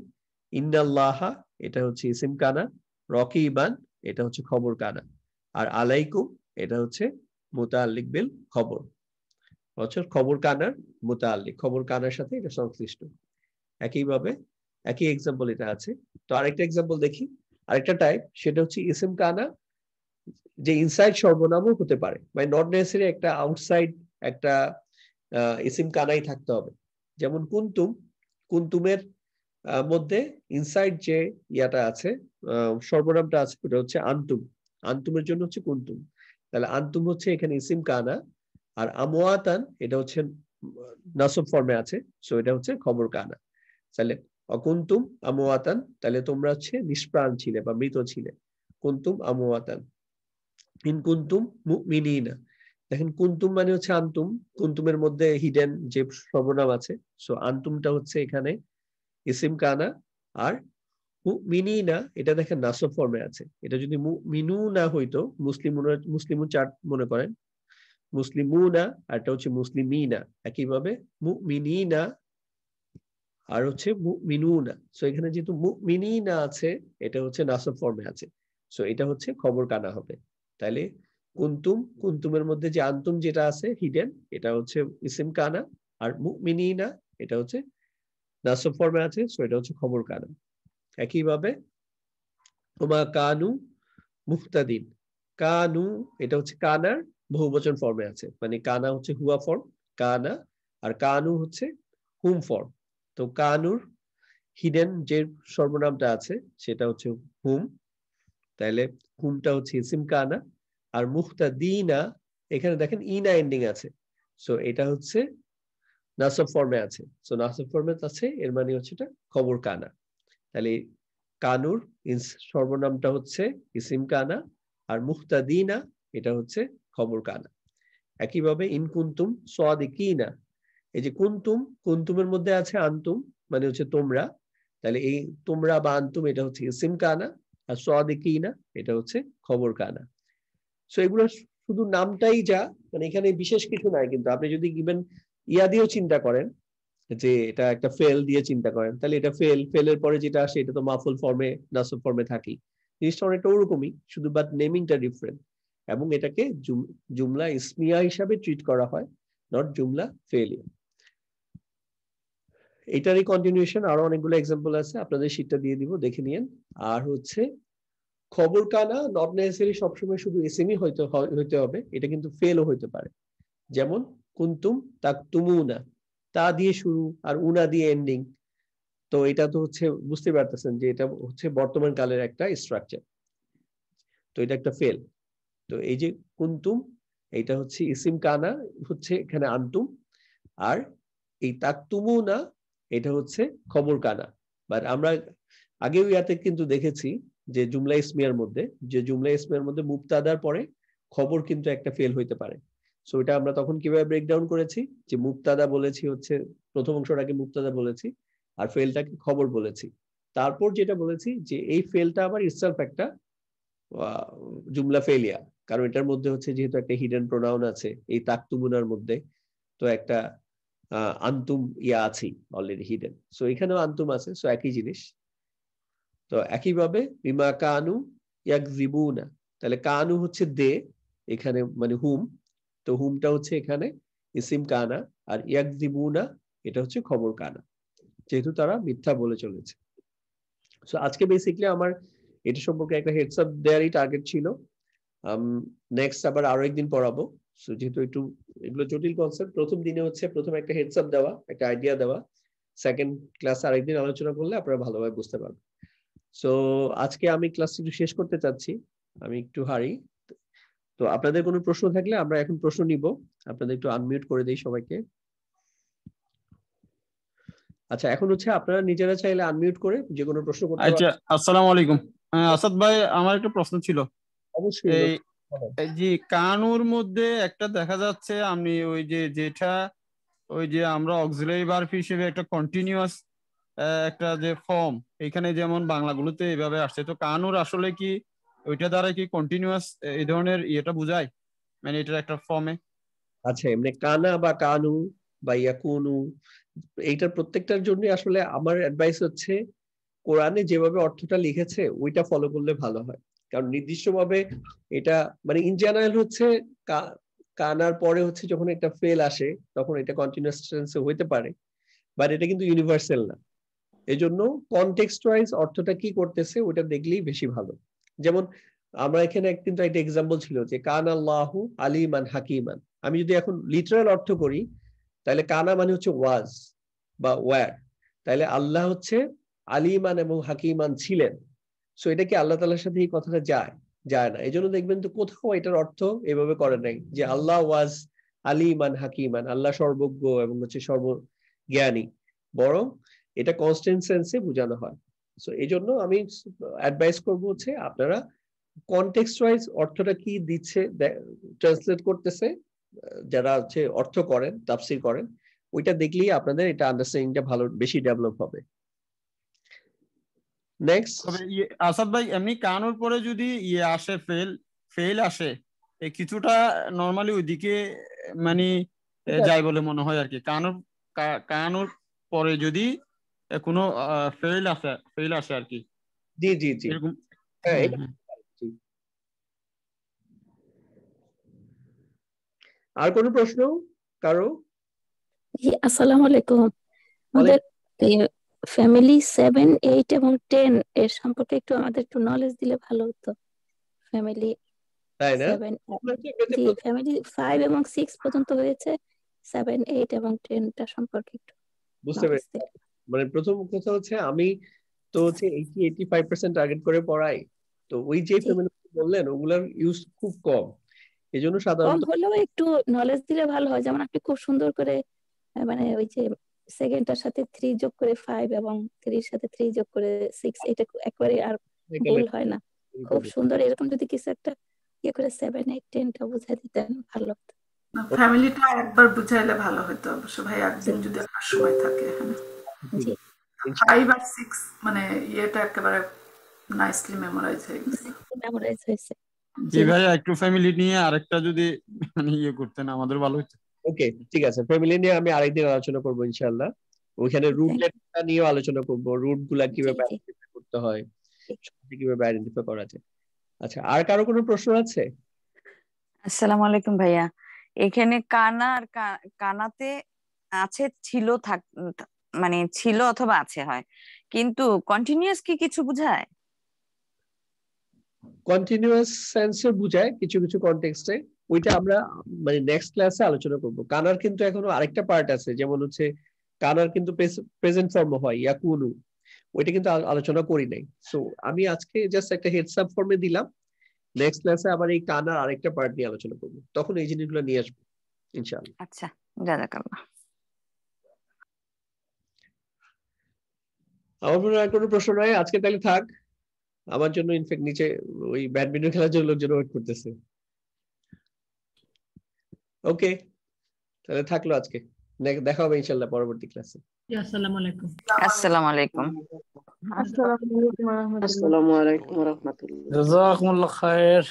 ইন্নাল্লাহা এটা হচ্ছে ইসিম কানা, রকিবান এটা হচ্ছে খবর কানা, আর আলাইকুম এটা হচ্ছে মুতাআল্লিক বিল খবর, হচ্ছে খবর কানার মুতাআল্লিক, খবর কানার সাথে এটা সংশ্লিষ্ট। একইভাবে একই এক্সাম্পল এটা আছে। তো আরেকটা এক্সাম্পল দেখি, আরেকটা টাইপ, সেটা হচ্ছে ইসিম কানা যে ইনসাইড সর্বনামও হতে পারে, মানে নট নেসেসারি একটা আউটসাইড একটা ইসিম কানাই থাকতে হবে। যেমন কুন্তুম, কুন্তুমের মধ্যে ইনসাইড যে ইয়াটা আছে, সর্বনামটা আছে, ওটা হচ্ছে আন্তুম, আন্তুমের জন্য হচ্ছে কুন্তুম। তাহলে আন্তুম হচ্ছে এখানে ইসিম কানা, আর আমওয়াতান এটা হচ্ছে নাসব ফর্মে আছে, সো এটা হচ্ছে খবর কানা। তাহলে অকুন্তুম আমওয়াতান, তাহলে তোমরা হচ্ছে নিষ্প্রাণ ছিলে বা মৃত ছিলে, কুন্তুম আমওয়াতান। ইন কুন্তুম মুমিনিনা, দেখেন কুন্তুম মানে হচ্ছে আন্তুম, কুন্তুমের মধ্যে হিডেন যে সর্বনাম আছে, সো আন্তুমটা হচ্ছে এখানে ইসিম কানা, আর মুমিনিনা এটা দেখেন নাসব ফর্মে আছে। এটা যদি মুমিনু না হইতো, মুসলিমুন চার মনে করেন, মুসলিমুনা আর এটা হচ্ছে মুসলিমিনা, একইভাবে মুমিনিনা আর হচ্ছে মুমিনুনা, সো এখানে যেহেতু মুমিনিনা আছে এটা হচ্ছে নাসব ফর্মে আছে, সো এটা হচ্ছে খবর কানা হবে। তাহলে কুন্তুম, কুন্তুমের মধ্যে যে আন্তুম যেটা আছে হিডেন, এটা হচ্ছে ইসিম কানা, আর মুমিনিনা এটা হচ্ছে নাসব ফর্মে আছে, সো এটা হচ্ছে খবর কানা। একইভাবে ওমা কানু মুহতাদিন, কানু এটা হচ্ছে কানার বহুবচন ফর্মে আছে, মানে কানা হচ্ছে হুয়া ফর্ম কানা, আর কানু হচ্ছে হুম ফর্ম। তো কানুর হিডেন যে সর্বনামটা আছে সেটা হচ্ছে হুম, তাইলে হুমটা হচ্ছে ইসিম কানা, আর মুহতাদিনা এখানে দেখেন ইনা এন্ডিং আছে, সো এটা হচ্ছে নাসব ফর্মে আছে, সো নাসব ফর্মে আছে, এর মানে হচ্ছে এটা খবর কানা। তাহলে কানুর সর্বনামটা হচ্ছে ইসিম কানা, আর মুহতাদিনা এটা হচ্ছে খবর কানা। একইভাবে ইন কুন্তুম সাদিকিনা, এই যে কুন্তুম, কুন্তুমের মধ্যে আছে আন্তুম মানে হচ্ছে তোমরা, তাহলে এই তোমরা বা আন্তুম এটা হচ্ছে ইসিম কানা, আর সাদিকিনা এটা হচ্ছে খবর কানা। সো এগুলো শুধু নামটাই যা, মানে এখানে বিশেষ কিছু নাই, কিন্তু আপনি যদি গিভেন ইয়া দিয়েও চিন্তা করেন যে এটা একটা ফেল দিয়ে চিন্তা করেন, তাহলে এটা ফেলের পরে যেটা আসে এটা তো মাফুল ফর্মে নাসব ফর্মে থাকি, জিনিসটা অনেকটা ওরকমই, শুধু বাট নেমিংটা ডিফারেন্ট, এবং এটাকে জুমলা ইসমিয়া হিসাবে ট্রিট করা হয়, নট জুমলা ফেলিয়ার। এটারই কন্টিনিউশন আরো অনেকগুলো এক্সাম্পল আছে, আপনাদের শীটটা দিয়ে দিব, দেখে নিয়েন। আর হচ্ছে খবর কানা নট নেসেসারি সবসময় শুধু এসএমই হইতে হবে, এটা কিন্তু ফেলও হইতে পারে। যেমন কুন্তুম তাকতুমুনা, তা দিয়ে শুরু আর উনা দিয়ে এন্ডিং, তো এটা তো হচ্ছে বুঝতে পারতেছেন যে এটা হচ্ছে বর্তমান কালের একটা স্ট্রাকচার, তো এটা একটা ফেল। তো এই যে কুন্তুম এটা হচ্ছে ইসিম কানা, হচ্ছে এখানে আন্তুম, আর এই তাকতুমুনা এটা হচ্ছে খবর কানা। বাট আমরা আগেও ইয়াতে কিন্তু দেখেছি যে জুমলা ইসমিয়ার মধ্যে মুবতাদার পরে খবর কিন্তু একটা ফেল হইতে পারে। সো এটা আমরা তখন কিভাবে ব্রেকডাউন করেছি, যে মুবতাদা বলেছি হচ্ছে প্রথম অংশটাকে মুবতাদা বলেছি, আর ফেলটাকে খবর বলেছি। তারপর যেটা বলেছি যে এই ফেলটা আবার ইটসেলফ একটা জুমলা ফেলিয়া, কারণ এটার মধ্যে হচ্ছে যেহেতু একটা হিডেন প্রোনাউন আছে এই তাকতুমুনার মধ্যে, তো একটা আন্তুম ইয়া আছে অলরেডি হিডেন, সো এখানেও আন্তুম আছে, সো একই জিনিস। তো একইভাবে বিমা কানু ইয়াকযিবুনা, তাহলে কানু হচ্ছে দে এখানে মানে হুম, তো হুমটা হচ্ছে এখানে ইসিম কানা, আর ইয়াকযিবুনা এটা হচ্ছে খবর কানা, যেহেতু তারা মিথ্যা বলে চলেছে। সো আজকে বেসিক্যালি আমার এটা সম্পর্কে একটা হেডস আপ দেওয়ারই টার্গেট ছিল। নেক্সট আবার আরো একদিন পড়াবো, সো যেহেতু একটু এগুলো জটিল কনসেপ্ট, প্রথম দিনে হচ্ছে প্রথমে একটা হেডস আপ দেওয়া, একটা আইডিয়া দেওয়া, সেকেন্ড ক্লাস আরেকদিন আলোচনা করলে আপনারা ভালোভাবে বুঝতে পারবেন। সো আজকে আমি ক্লাসটি একটু শেষ করতে চাচ্ছি, আমি একটু হারি। তো আপনাদের কোনো প্রশ্ন থাকলে আমরা এখন প্রশ্ন নিব, আপনাদের একটু আনমিউট করে দেই সবাইকে। আচ্ছা, এখন হচ্ছে আপনারা নিজেরা চাইলে আনমিউট করে যে কোনো প্রশ্ন করতে পারেন। আচ্ছা, আসসালামু আলাইকুম। আসাদ ভাই, আমার একটা প্রশ্ন ছিল। অবশ্যই। এই যে কানুর মধ্যে একটা দেখা যাচ্ছে, আমি ওই যে যেটা ওই যে আমরা অক্সিলারি ভার্ব হিসেবে একটা কন্টিনিউয়াস একটা যে ফর্ম, এখানে যেমন বাংলাগুলোতে এইভাবে আসছে, তো কানুর আসলে কি ওইটা দ্বারা কি কন্টিনিউয়াস এই ধরনের ইয়েটা বোঝায়? মানে এটার একটা ফর্মে? আচ্ছা, এমনি কানা বা কানু বা ইয়াকুনু, এইটার প্রত্যেকটার জন্য আসলে আমার অ্যাডভাইস হচ্ছে কোরআনে যেভাবে অর্থটা লিখেছে ওইটা ফলো করলে ভালো হয়। কারণ নির্দিষ্টভাবে এটা মানে ইন জেনারেল হচ্ছে কানার পরে হচ্ছে যখন এটা ফেল আসে তখন এটা কন্টিনিউয়াস টেন্সে হইতে পারে, বাট এটা কিন্তু ইউনিভার্সাল না। এজন্য কনটেক্সট ওয়াইজ অর্থটা কি করতেছে ওটা দেখলেই বেশি ভালো। যেমন আমরা এখানে কিন্তু একটা এক্সাম্পল ছিল যে কান আল্লাহু আলিমান হাকিমান। আমি যদি এখন লিটারাল অর্থ করি তাহলে কানা মানে হচ্ছে ওয়াজ বা ওয়ার, তাহলে আল্লাহ হচ্ছে আলিমান এবং হাকিমান ছিলেন। সো এটা কি আল্লাহ তাআলার সাথে এই কথাটা যায়? যায় না। এই জন্য দেখবেন তো কোথাও এটার অর্থ এভাবে করে নাই যে আল্লাহ ওয়াজ আলিমান হাকিমান, আল্লাহ সর্বজ্ঞ এবং হচ্ছে সর্বজ্ঞানী, বরং এটা কনস্ট্যান্ট সেন্সে বোঝানো হয়। সো এই জন্য আমি অ্যাডভাইস করবো হচ্ছে আপনারা কনটেক্সট ওয়াইজ অর্থটা কি দিচ্ছে ট্রান্সলেট করতেছে, যারা হচ্ছে অর্থ করেন তাফসীর করেন, ওইটা দেখলেই আপনাদের এটা আন্ডারস্ট্যান্ডিংটা ভালো বেশি ডেভেলপ হবে। নেক্সট। তবে আসাদ ভাই, এমনি কানুর পরে যদি আসে ফেল আসে, কিছুটা নরমালি ওইদিকে মানে যায় বলে মনে হয় আর কি। কানুর পরে যদি কোনো ফেল আসে আর কি। জি জি জি, এরকম। হ্যাঁ। আর কোনো প্রশ্ন কারো? জি, আসসালামু আলাইকুম। আমাদের ফ্যামিলি 7, 8 এবং 10 এর সম্পর্কে আমাদের একটু নলেজ দিলে ভালো হতো। ফ্যামিলি তাই না? 7, জি, ফ্যামিলি 5 এবং 6 পর্যন্ত হয়েছে, 7, 8 এবং 10 টা সম্পর্কে একটু বুঝতে পেরেছি। মানে প্রথম কথা হচ্ছে আমি তো হচ্ছে 80-85% টার্গেট করে পড়াই, তো ওই যে ফ্যামিলি বললেন ওগুলার ইউজ খুব কম, এজন্য কম সাধারণত হলেও একটু নলেজ দিলে ভালো হয়। যেমন আপনি খুব সুন্দর করে মানে ওই যে সেকেন্ডটার সাথে 3 যোগ করে 5 এবং 3 এর সাথে 3 যোগ করে 6, এটা একবারে আর ভুল হয় না। খুব সুন্দর, এরকম যদি কিছু একটা ইয়ে করে 7, 8, 10 টা বুঝাই দিতেন ভালো হতো। ফ্যামিলিটা একবার বুঝাইলে ভালো হতো অবশ্য ভাই, একদিন যদি আপনার সময় থাকে। জি, 5 আর 6 মানে ইয়েটা একেবারে নাইসলি মেমোরাইজ হয়ে গেছে। মেমোরাইজ হয়েছে। জি ভাই, একটু ফ্যামিলি নিয়ে আরেকটা যদি মানে ইয়ে করতেন আমাদের ভালো হতো। ওকে, ঠিক আছে। ফ্যামিলি নিয়ে আমি আরেকদিন আলোচনা করব ইনশাআল্লাহ। ওইখানে রুট লেটারটা নিয়ে আলোচনা করব, রুট গুলা কিভাবে আইডেন্টিফাই করতে হয়, কিভাবে আইডেন্টিফাই করা যায়। আচ্ছা, আর কারো কোনো প্রশ্ন আছে? আসসালামু আলাইকুম ভাইয়া। এখানে কানা আর কানাতে আছে ছিল মানে ছিল অথবা আছে হয়, কিন্তু কন্টিনিউয়াস কি কিছু বোঝায়? কন্টিনিউয়াস সেন্সে বোঝায় কিছু কিছু কনটেক্সটে, ওইটা আমরা মানে নেক্সট ক্লাসে আলোচনা করব। কানার কিন্তু এখনো আরেকটা পার্ট আছে, যেমন হচ্ছে কানার কিন্তু প্রেজেন্ট ফর্ম হয় ইয়াকুনু, ওইটা কিন্তু আলোচনা করি নাই। সো আমি আজকে জাস্ট একটা হেডস আপ ফর্মে দিলাম, নেক্সট ক্লাসে আবার এই কানার আরেকটা পার্ট নিয়ে আলোচনা করব, তখন এই জিনিসগুলো নিয়ে আসবো ইনশাআল্লাহ। আচ্ছা, জাযাকাল্লাহ। আমার মনে হয় কোনো প্রশ্ন নাই আজকে, তাহলে থাক। আমার জন্য ইনফ্যাক্ট নিচে ওই ব্যাডমিন্টন খেলার জন্য লোকজন ওয়েট করতেছে। ওকে, তাহলে থাকলো আজকে, দেখা হবে ইনশাআল্লাহ পরবর্তী ক্লাসে। আসসালামু আলাইকুম। আসসালামু আলাইকুম। আসসালামু আলাইকুম ওয়া রাহমাতুল্লাহ। জাযাকুমুল্লাহ খায়ের।